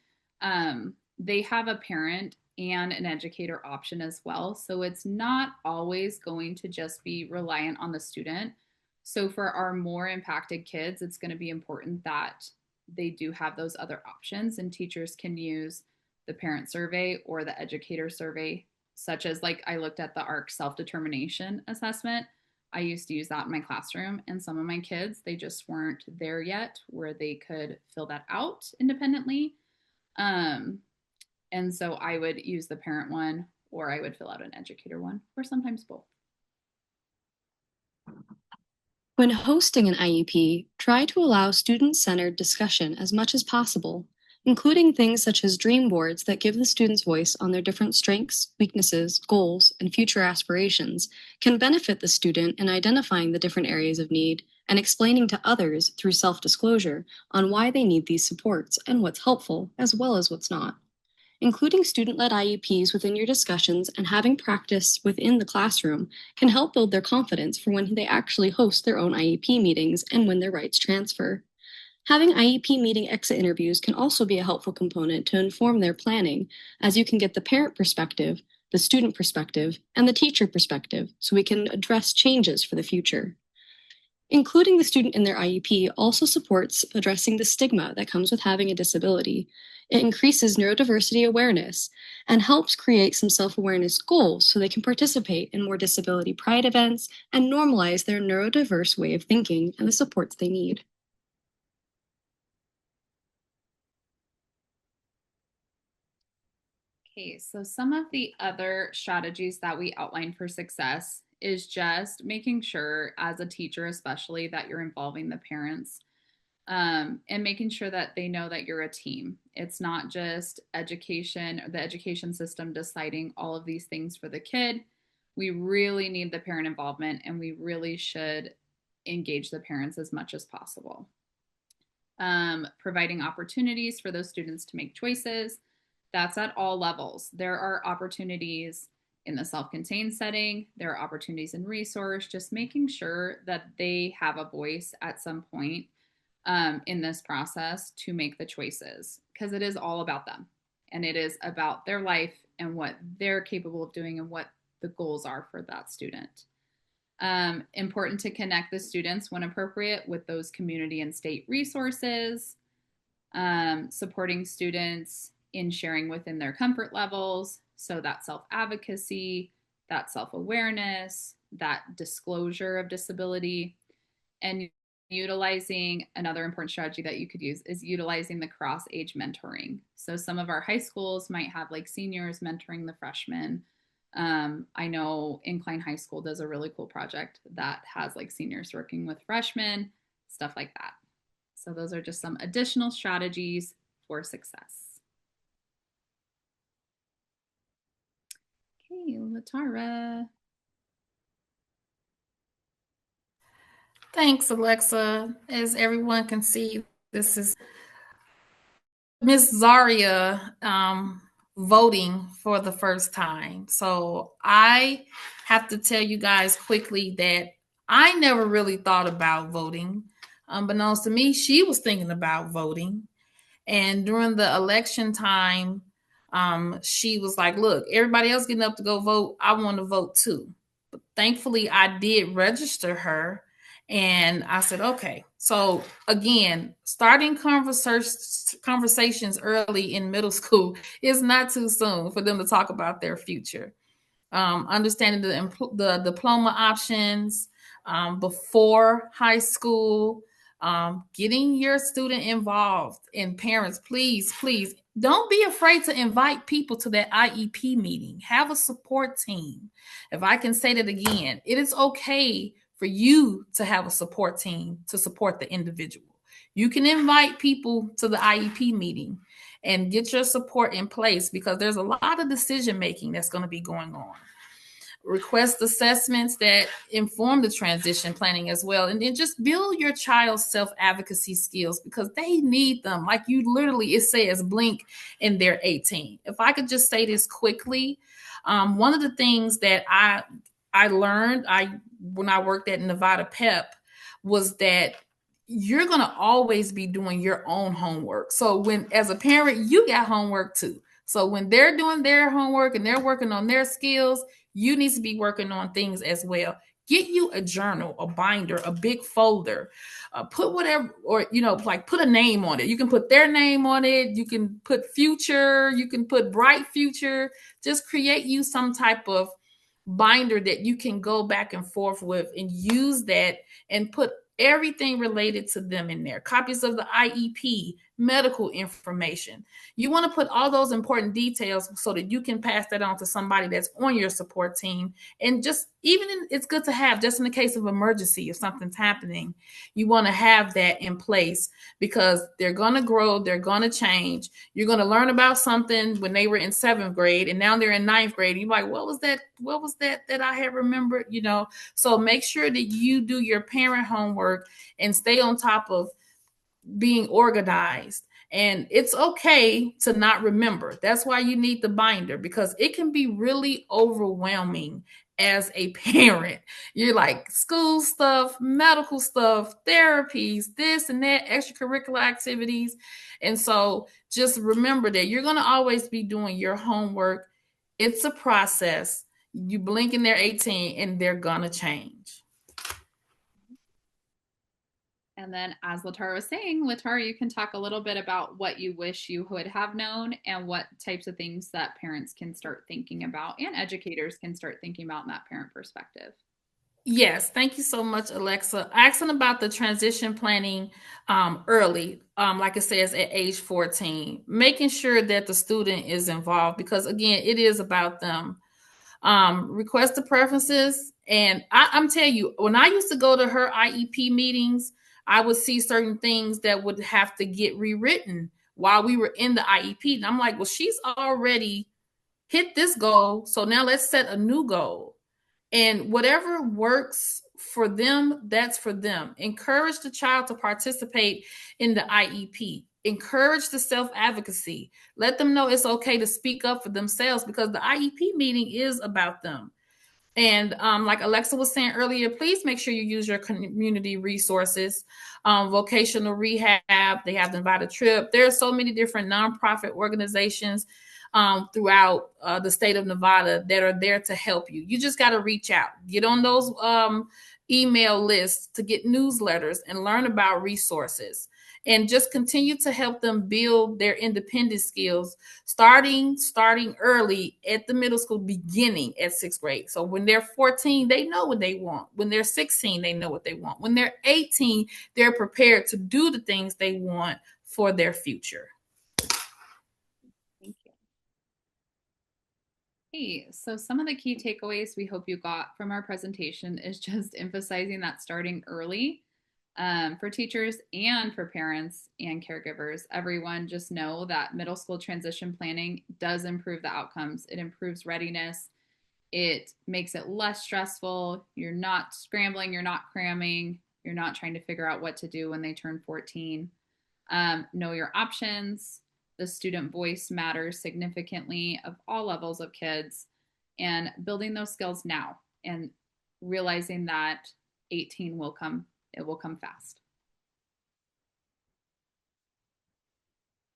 they have a parent and an educator option as well. So it's not always going to just be reliant on the student. So for our more impacted kids, it's going to be important that they do have those other options, and teachers can use the parent survey or the educator survey, such as like I looked at the ARC self-determination assessment. I used to use that in my classroom, and some of my kids, they just weren't there yet where they could fill that out independently. And so I would use the parent one, or I would fill out an educator one, or sometimes both. When hosting an IEP, try to allow student-centered discussion as much as possible, including things such as dream boards that give the students voice on their different strengths, weaknesses, goals, and future aspirations can benefit the student in identifying the different areas of need and explaining to others through self-disclosure on why they need these supports and what's helpful as well as what's not. Including student-led IEPs within your discussions and having practice within the classroom can help build their confidence for when they actually host their own IEP meetings and when their rights transfer. Having IEP meeting exit interviews can also be a helpful component to inform their planning, as you can get the parent perspective, the student perspective, and the teacher perspective, so we can address changes for the future. Including the student in their IEP also supports addressing the stigma that comes with having a disability. It increases neurodiversity awareness and helps create some self-awareness goals so they can participate in more disability pride events and normalize their neurodiverse way of thinking and the supports they need. Okay, so some of the other strategies that we outline for success is just making sure, as a teacher especially, that you're involving the parents and making sure that they know that you're a team. It's not just education or the education system deciding all of these things for the kid. We really need the parent involvement, and we really should engage the parents as much as possible. providing opportunities for those students to make choices. That's at all levels. There are opportunities in the self-contained setting. There are opportunities in resource, just making sure that they have a voice at some point in this process to make the choices, because it is all about them and it is about their life and what they're capable of doing and what the goals are for that student. Important to connect the students when appropriate with those community and state resources, supporting students in sharing within their comfort levels. So that self-advocacy, that self-awareness, that disclosure of disability, and utilizing another important strategy that you could use is utilizing the cross-age mentoring. So some of our high schools might have like seniors mentoring the freshmen. I know Incline High School does a really cool project that has like seniors working with freshmen, stuff like that. So those are just some additional strategies for success. Okay, Latara. Thanks, Alexa. As everyone can see, this is Miss Zaria voting for the first time. So I have to tell you guys quickly that I never really thought about voting. Unbeknownst to me, she was thinking about voting. And during the election time, she was like, look, everybody else getting up to go vote. I want to vote too. But thankfully, I did register her. And I said, okay. So again, starting conversations early in middle school is not too soon for them to talk about their future. Understanding the diploma options before high school, getting your student involved. And parents, please, please don't be afraid to invite people to that IEP meeting. Have a support team. If I can say that again, it is okay for you to have a support team to support the individual. You can invite people to the IEP meeting and get your support in place, because there's a lot of decision making that's going to be going on. Request assessments that inform the transition planning as well. And then just build your child's self-advocacy skills, because they need them. Like you literally, it says blink and they're 18. If I could just say this quickly, one of the things that I learned when I worked at Nevada PEP was that you're going to always be doing your own homework. So when, as a parent, you got homework too. So when they're doing their homework and they're working on their skills, you need to be working on things as well. Get you a journal, a binder, a big folder, put whatever, or, like put a name on it. You can put their name on it. You can put future, you can put bright future. Just create you some type of binder that you can go back and forth with and use that and put everything related to them in there. Copies of the IEP, medical information. You want to put all those important details so that you can pass that on to somebody that's on your support team. And just it's good to have, just in the case of emergency, if something's happening, you want to have that in place, because they're going to grow, they're going to change. You're going to learn about something when they were in 7th grade and now they're in 9th grade. And you're like, what was that I had remembered, So make sure that you do your parent homework and stay on top of being organized. And it's okay to not remember. That's why you need the binder, because it can be really overwhelming as a parent. You're like, school stuff, medical stuff, therapies, this and that, extracurricular activities. And so just remember that you're going to always be doing your homework. It's a process. You blink and they're 18 and they're going to change. And then, as Latara was saying, Latara, you can talk a little bit about what you wish you would have known and what types of things that parents can start thinking about and educators can start thinking about in that parent perspective. Yes, thank you so much, Alexa. Asking about the transition planning early, like it says at age 14, making sure that the student is involved, because again, it is about them. Request the preferences. And I'm telling you, when I used to go to her IEP meetings, I would see certain things that would have to get rewritten while we were in the IEP. And I'm like, well, she's already hit this goal. So now let's set a new goal. And whatever works for them, that's for them. Encourage the child to participate in the IEP. Encourage the self-advocacy. Let them know it's okay to speak up for themselves, because the IEP meeting is about them. And like Alexa was saying earlier, please make sure you use your community resources, vocational rehab. They have the Nevada Trip. There are so many different nonprofit organizations throughout the state of Nevada that are there to help you. You just got to reach out, get on those email lists to get newsletters and learn about resources, and just continue to help them build their independent skills, starting early at the middle school, beginning at 6th grade. So when they're 14, they know what they want. When they're 16, they know what they want. When they're 18, they're prepared to do the things they want for their future. Thank you. Hey, so some of the key takeaways we hope you got from our presentation is just emphasizing that starting early for teachers and for parents and caregivers. Everyone just know that middle school transition planning does improve the outcomes. It improves readiness. It makes it less stressful. You're not scrambling, you're not cramming, you're not trying to figure out what to do when they turn 14. Know your options. The student voice matters significantly of all levels of kids, and building those skills now and realizing that 18 will come. It will come fast.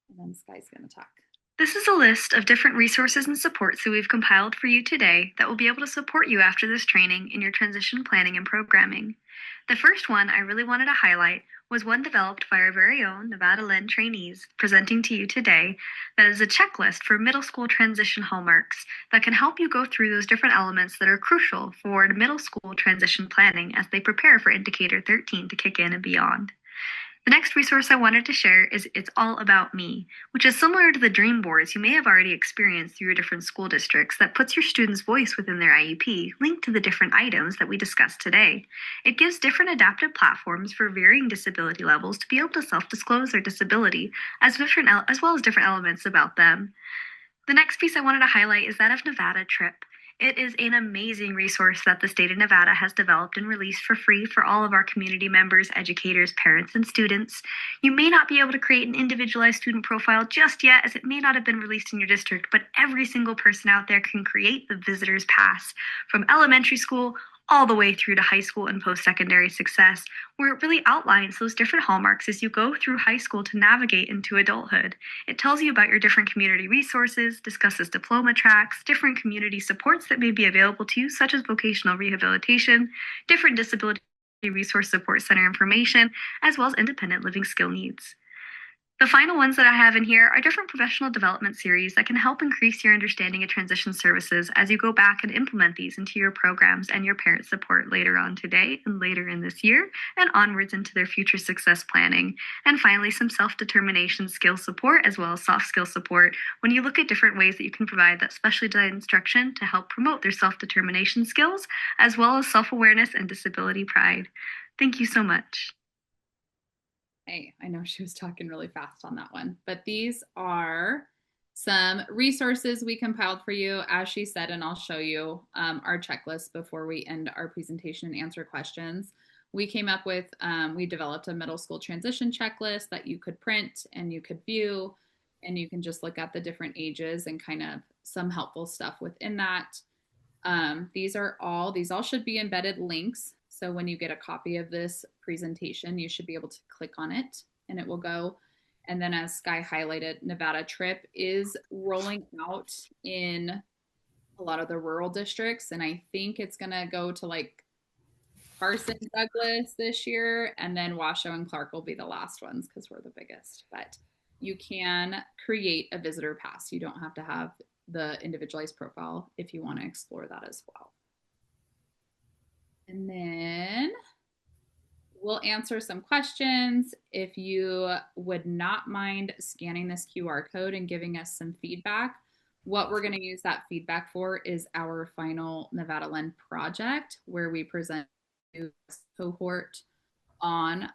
And then Sky's going to talk. This is a list of different resources and supports that we've compiled for you today that will be able to support you after this training in your transition planning and programming. The first one I really wanted to highlight was one developed by our very own Nevada LEND trainees presenting to you today, that is a checklist for middle school transition hallmarks that can help you go through those different elements that are crucial for middle school transition planning as they prepare for Indicator 13 to kick in and beyond. The next resource I wanted to share is It's All About Me, which is similar to the dream boards you may have already experienced through your different school districts that puts your students' voice within their IEP, linked to the different items that we discussed today. It gives different adaptive platforms for varying disability levels to be able to self-disclose their disability, as well as different elements about them. The next piece I wanted to highlight is that of Nevada Trip. It is an amazing resource that the state of Nevada has developed and released for free for all of our community members, educators, parents, and students. You may not be able to create an individualized student profile just yet, as it may not have been released in your district, but every single person out there can create the visitor's pass from elementary school all the way through to high school and post-secondary success, where it really outlines those different hallmarks as you go through high school to navigate into adulthood. It tells you about your different community resources, discusses diploma tracks, different community supports that may be available to you, such as vocational rehabilitation, different disability resource support center information, as well as independent living skill needs. The final ones that I have in here are different professional development series that can help increase your understanding of transition services as you go back and implement these into your programs and your parent support later on today and later in this year and onwards into their future success planning. And finally, some self-determination skill support as well as soft skill support when you look at different ways that you can provide that specially designed instruction to help promote their self-determination skills as well as self-awareness and disability pride. Thank you so much. Hey, I know she was talking really fast on that one, but these are some resources we compiled for you, as she said, and I'll show you our checklist before we end our presentation and answer questions. We came up with, we developed a middle school transition checklist that you could print and you could view, and you can just look at the different ages and kind of some helpful stuff within that. These all should be embedded links. So when you get a copy of this presentation, you should be able to click on it and it will go. And then as Sky highlighted, Nevada Trip is rolling out in a lot of the rural districts. And I think it's going to go to like Carson, Douglas this year. And then Washoe and Clark will be the last ones because we're the biggest. But you can create a visitor pass. You don't have to have the individualized profile if you want to explore that as well. And then we'll answer some questions. If you would not mind scanning this QR code and giving us some feedback, what we're going to use that feedback for is our final Nevada LEND project, where we present a cohort on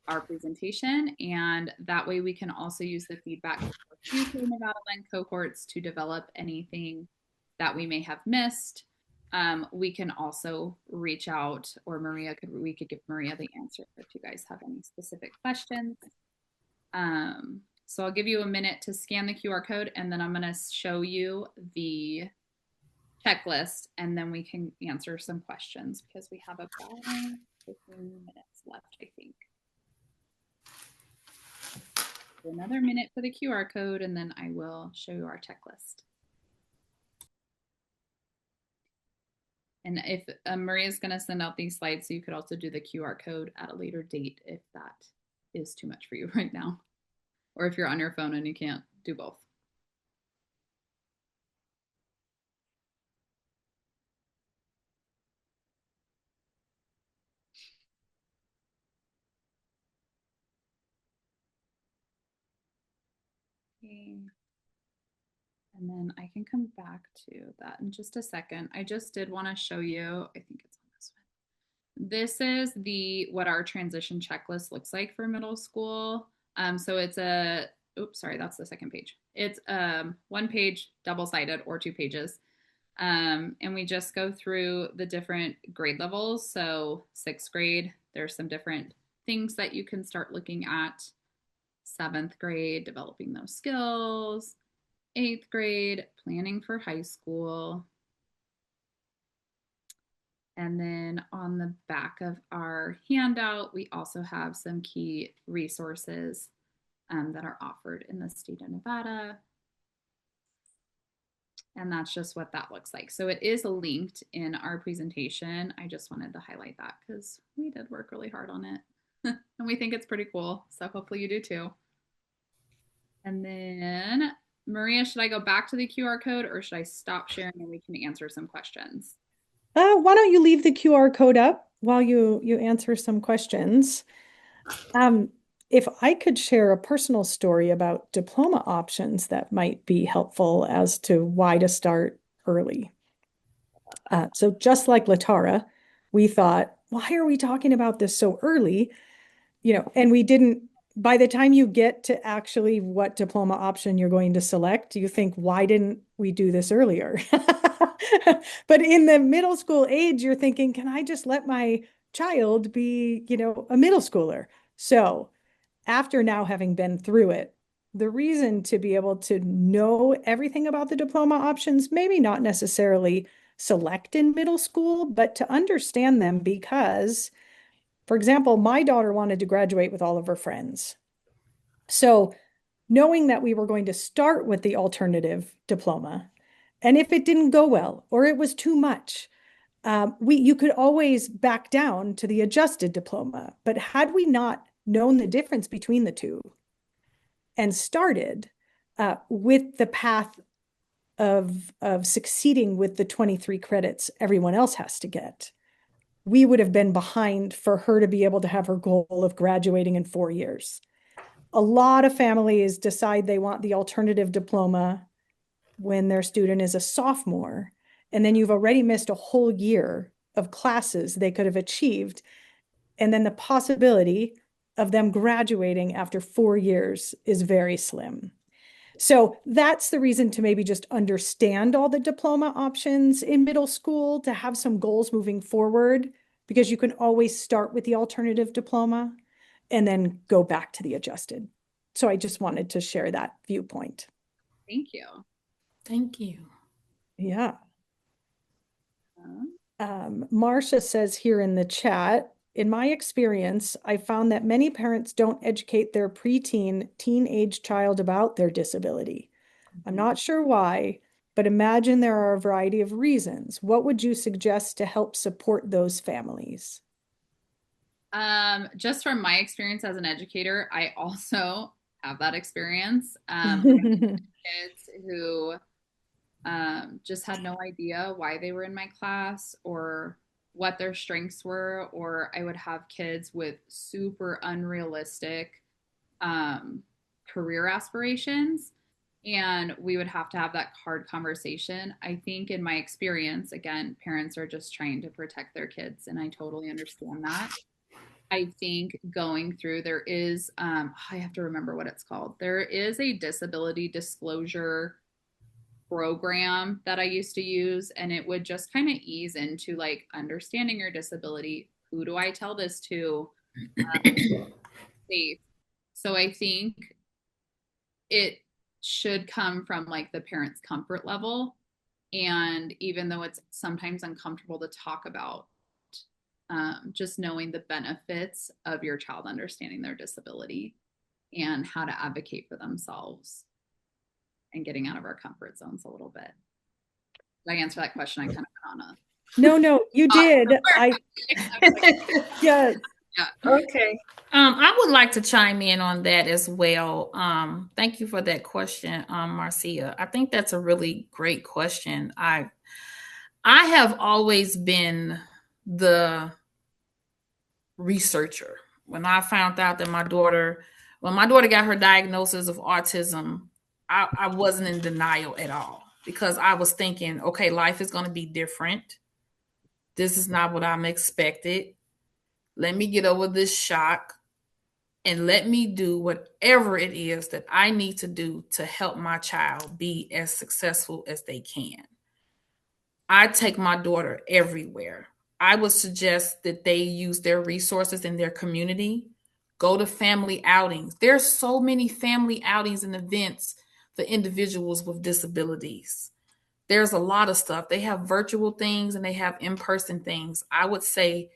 our presentation. And that way we can also use the feedback for future Nevada LEND cohorts to develop anything that we may have missed. we can also reach out, or we could give Maria the answer if you guys have any specific questions. So I'll give you a minute to scan the QR code, and then I'm going to show you the checklist, and then we can answer some questions because we have about 15 minutes left, I think. Another minute for the QR code, and then I will show you our checklist. And if Maria's going to send out these slides, so you could also do the QR code at a later date if that is too much for you right now, or if you're on your phone and you can't do both. Okay. And then I can come back to that in just a second. I just did want to show you, I think it's on this one. This is what our transition checklist looks like for middle school. So it's oops, sorry, that's the second page. It's one page, double-sided, or 2 pages. And we just go through the different grade levels. So 6th grade, there's some different things that you can start looking at. 7th grade, developing those skills. 8th grade, planning for high school. And then on the back of our handout, we also have some key resources that are offered in the state of Nevada. And that's just what that looks like. So it is linked in our presentation. I just wanted to highlight that because we did work really hard on it. And we think it's pretty cool. So hopefully you do too. And then Maria, should I go back to the QR code or should I stop sharing and we can answer some questions? Why don't you leave the QR code up while you answer some questions? If I could share a personal story about diploma options that might be helpful as to why to start early. So just like Latara, we thought, why are we talking about this so early? And we didn't, by the time you get to actually what diploma option you're going to select, you think, why didn't we do this earlier? But in the middle school age, you're thinking, can I just let my child be, a middle schooler? So after now having been through it, the reason to be able to know everything about the diploma options, maybe not necessarily select in middle school, but to understand them because, for example, my daughter wanted to graduate with all of her friends. So knowing that we were going to start with the alternative diploma, and if it didn't go well or it was too much, you could always back down to the adjusted diploma. But had we not known the difference between the two and started with the path of succeeding with the 23 credits everyone else has to get, we would have been behind for her to be able to have her goal of graduating in 4 years. A lot of families decide they want the alternative diploma when their student is a sophomore, and then you've already missed a whole year of classes they could have achieved. And then the possibility of them graduating after 4 years is very slim. So that's the reason to maybe just understand all the diploma options in middle school, to have some goals moving forward, because you can always start with the alternative diploma and then go back to the adjusted. So I just wanted to share that viewpoint. Thank you. Thank you. Yeah. Marcia says here in the chat, in my experience, I found that many parents don't educate their preteen, teenage child about their disability. I'm not sure why, but imagine there are a variety of reasons. What would you suggest to help support those families? Just from my experience as an educator, I also have that experience. Kids who just had no idea why they were in my class or what their strengths were, or I would have kids with super unrealistic career aspirations, and we would have to have that hard conversation. I think in my experience, again, parents are just trying to protect their kids, and I totally understand that. I think going through, there is, I have to remember what it's called. There is a disability disclosure program that I used to use, and it would just kind of ease into like understanding your disability. Who do I tell this to? Safe. So I think it should come from like the parent's comfort level. And even though it's sometimes uncomfortable to talk about, just knowing the benefits of your child understanding their disability and how to advocate for themselves and getting out of our comfort zones a little bit. Did I answer that question? I kind of went on a No, you did. Yeah. Yeah. Okay. I would like to chime in on that as well. Thank you for that question, Marcia. I think that's a really great question. I have always been the researcher. When I found out that when my daughter got her diagnosis of autism, I wasn't in denial at all, because I was thinking, okay, life is going to be different. This is not what I'm expected. Let me get over this shock and let me do whatever it is that I need to do to help my child be as successful as they can. I take my daughter everywhere. I would suggest that they use their resources in their community, go to family outings. There's so many family outings and events for individuals with disabilities. There's a lot of stuff. They have virtual things and they have in-person things. I would say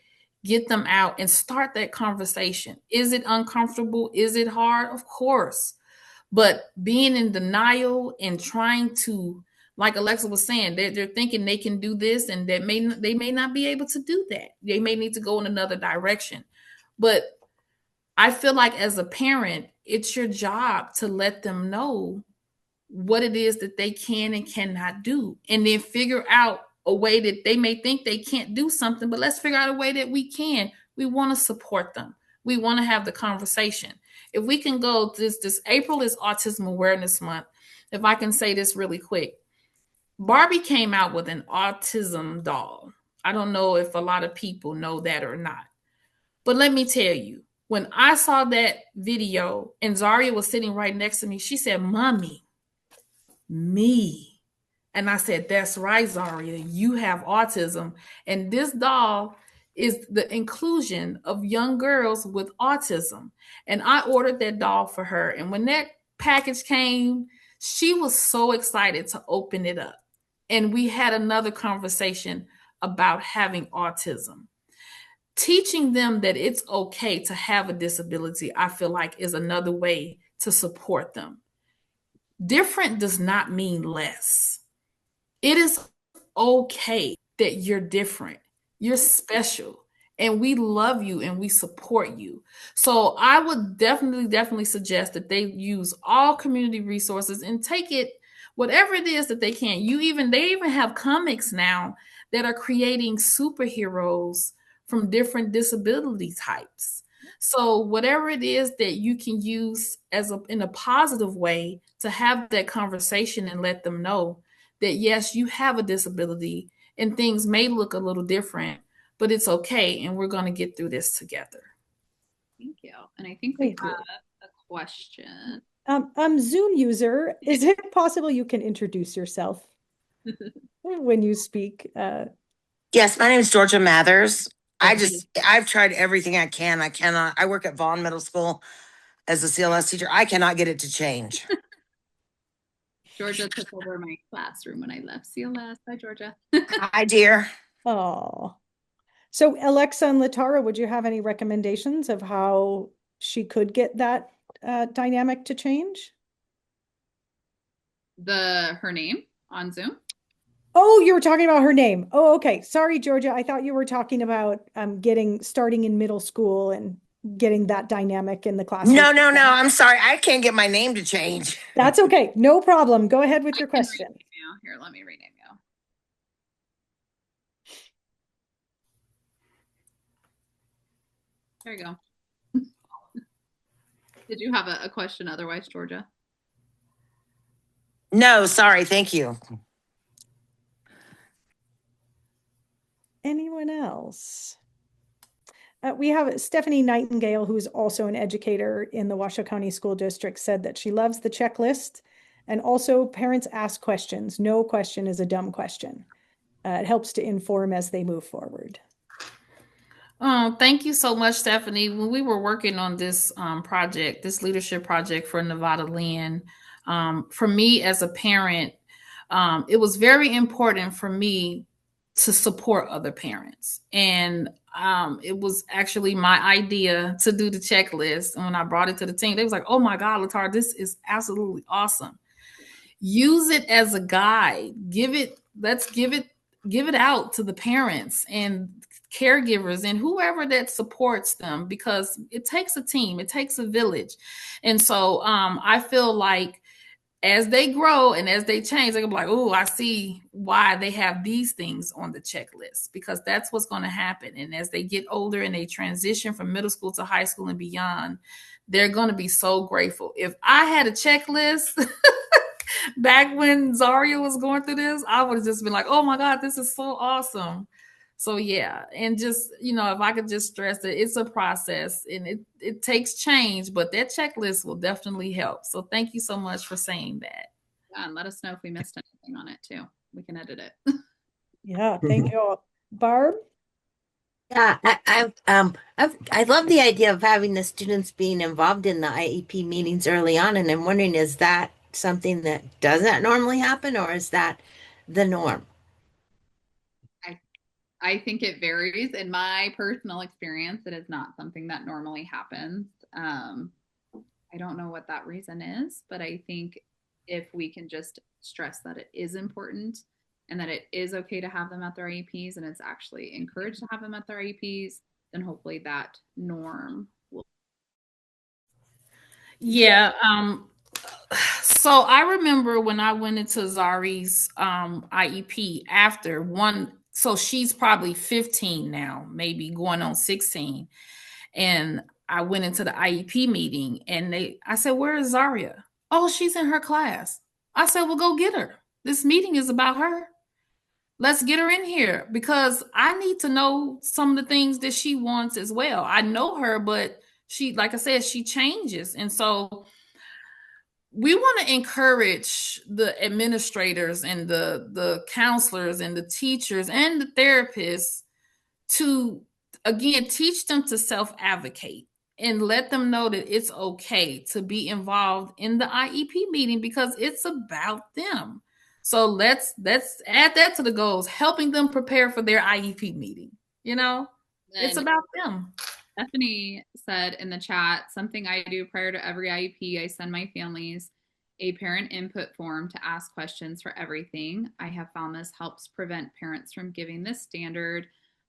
get them out and start that conversation. Is it uncomfortable? Is it hard? Of course. But being in denial and trying to, like Alexa was saying, they're thinking they can do this, and they may not be able to do that. They may need to go in another direction. But I feel like as a parent, it's your job to let them know what it is that they can and cannot do, and then figure out a way that they may think they can't do something, but let's figure out a way that we can. We want to support them. We want to have the conversation. If we can go, this April is Autism Awareness Month. If I can say this really quick, Barbie came out with an autism doll. I don't know if a lot of people know that or not, but let me tell you, when I saw that video and Zaria was sitting right next to me, she said, "Mommy, me." And I said, "That's right, Zaria, you have autism." And this doll is the inclusion of young girls with autism. And I ordered that doll for her. And when that package came, she was so excited to open it up. And we had another conversation about having autism. Teaching them that it's okay to have a disability, I feel like, is another way to support them. Different does not mean less. It is okay that you're different. You're special. And we love you and we support you. So I would definitely suggest that they use all community resources and take it, whatever it is that they can. They even have comics now that are creating superheroes from different disability types. So whatever it is that you can use in a positive way to have that conversation and let them know that yes, you have a disability and things may look a little different, but it's okay, and we're going to get through this together. Thank you. And I think we have a question. Zoom user, is it possible you can introduce yourself when you speak? Yes, my name is Georgia Mathers. I've tried everything I can. I work at Vaughn Middle School as a CLS teacher. I cannot get it to change. Georgia took over my classroom when I left CLS. Hi, Georgia. Hi, dear. Oh, so Alexa and Latara, would you have any recommendations of how she could get that dynamic to change? Her name on Zoom? Oh, you were talking about her name. Oh, okay. Sorry, Georgia. I thought you were talking about starting in middle school and getting that dynamic in the classroom. No. I'm sorry. I can't get my name to change. That's okay. No problem. Go ahead with your question. Here, let me rename you. There you go. Did you have a question otherwise, Georgia? No, sorry. Thank you. Anyone else? We have Stephanie Nightingale, who's also an educator in the Washoe County School District, said that she loves the checklist And also parents ask questions. No question is a dumb question. It helps to inform as they move forward. Thank you so much, Stephanie. When we were working on this project, this leadership project for Nevada Land, for me as a parent, it was very important for me to support other parents. And it was actually my idea to do the checklist. And when I brought it to the team, they was like, oh my God, Latara, this is absolutely awesome. Use it as a guide. Let's give it out to the parents and caregivers and whoever that supports them, because it takes a team, it takes a village. And so I feel like as they grow and as they change, they're gonna be like, oh, I see why they have these things on the checklist, because that's what's going to happen. And as they get older and they transition from middle school to high school and beyond, they're going to be so grateful. If I had a checklist back when Zaria was going through this, I would have just been like, oh my God, this is so awesome. So yeah, and just, if I could just stress that it's a process and it takes change, but that checklist will definitely help. So thank you so much for saying that. Yeah, and let us know if we missed anything on it too. We can edit it. Yeah, thank you all. Barb? Yeah, I love the idea of having the students being involved in the IEP meetings early on, and I'm wondering, is that something that doesn't normally happen, or is that the norm? I think it varies. In my personal experience, it is not something that normally happens. I don't know what that reason is, but I think if we can just stress that it is important and that it is okay to have them at their IEPs and it's actually encouraged to have them at their IEPs, then hopefully that norm will. Yeah. So I remember when I went into Zari's IEP after one, so she's probably 15 now, maybe going on 16. And I went into the IEP meeting and I said, where is Zaria? Oh, she's in her class. I said, well, go get her. This meeting is about her. Let's get her in here because I need to know some of the things that she wants as well. I know her, but she, like I said, she changes. And so we want to encourage the administrators and the counselors and the teachers and the therapists to, again, teach them to self-advocate and let them know that it's okay to be involved in the IEP meeting because it's about them. So let's add that to the goals, helping them prepare for their IEP meeting. It's about them. Stephanie said in the chat, something I do prior to every IEP, I send my families a parent input form to ask questions for everything. I have found this helps prevent parents from giving this standard.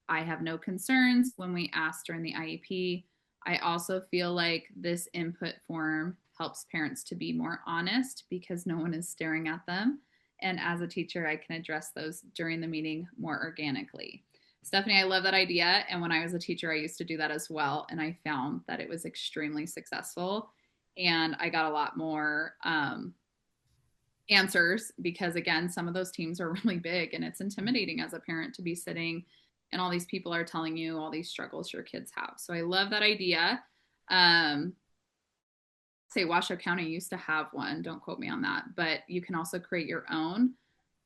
I have no concerns when we ask during the IEP. I also feel like this input form helps parents to be more honest because no one is staring at them. And as a teacher, I can address those during the meeting more organically. Stephanie, I love that idea. And when I was a teacher, I used to do that as well. And I found that it was extremely successful. And I got a lot more answers because, again, some of those teams are really big and it's intimidating as a parent to be sitting and all these people are telling you all these struggles your kids have. So I love that idea. Say Washoe County used to have one. Don't quote me on that. But you can also create your own.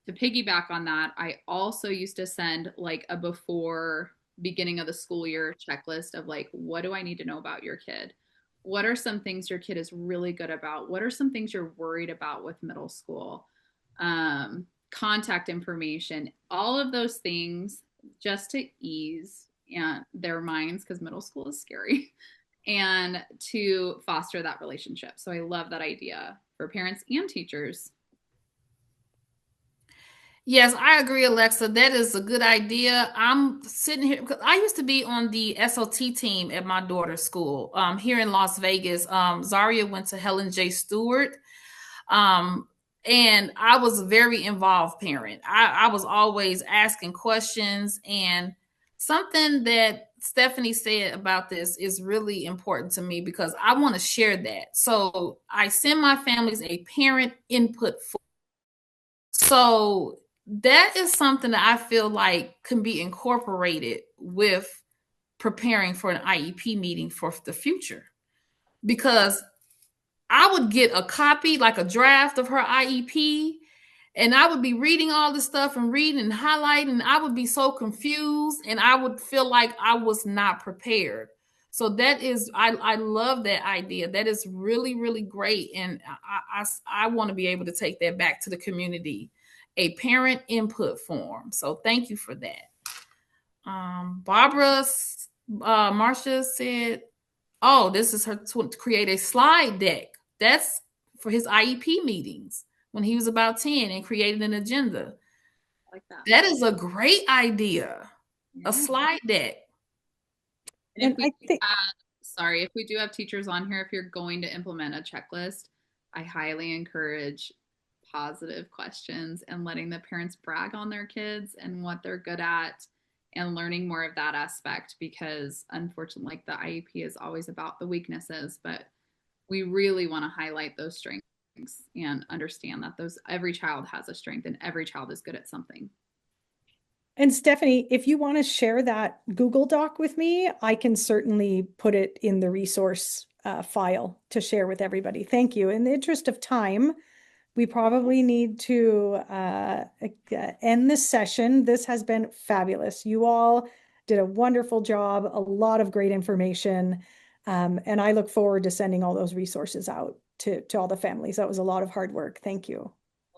To piggyback on that, I also used to send like a before beginning of the school year checklist of like, what do I need to know about your kid? What are some things your kid is really good about? What are some things you're worried about with middle school? Contact information, all of those things just to ease their minds because middle school is scary and to foster that relationship. So I love that idea for parents and teachers. Yes, I agree, Alexa. That is a good idea. I'm sitting here because I used to be on the SOT team at my daughter's school here in Las Vegas. Zaria went to Helen J. Stewart. And I was a very involved parent. I was always asking questions, and something that Stephanie said about this is really important to me because I want to share that. So I send my families a parent input form. So that is something that I feel like can be incorporated with preparing for an IEP meeting for the future. Because I would get a copy, like a draft of her IEP, and I would be reading all this stuff and reading and highlighting. And I would be so confused, and I would feel like I was not prepared. So that is, I love that idea. That is really, really great. And I want to be able to take that back to the community, a parent input form. So thank you for that. Marcia said, oh, this is her to create a slide deck. That's for his IEP meetings when he was about 10 and created an agenda. Like that. That is a great idea. A slide deck. And if we do have teachers on here, if you're going to implement a checklist, I highly encourage positive questions and letting the parents brag on their kids and what they're good at and learning more of that aspect, because unfortunately, like the IEP is always about the weaknesses, but we really want to highlight those strengths and understand that every child has a strength and every child is good at something. And Stephanie, if you want to share that Google Doc with me, I can certainly put it in the resource file to share with everybody. Thank you. In the interest of time, we probably need to end this session. This has been fabulous. You all did a wonderful job, a lot of great information. And I look forward to sending all those resources out to all the families. That was a lot of hard work. Thank you.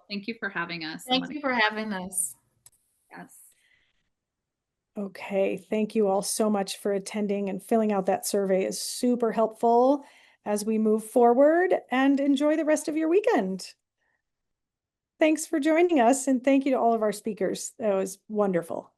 Thank you for having us. Thank you for having us. Yes. Okay, thank you all so much for attending, and filling out that survey is super helpful as we move forward, and enjoy the rest of your weekend. Thanks for joining us, and thank you to all of our speakers. That was wonderful.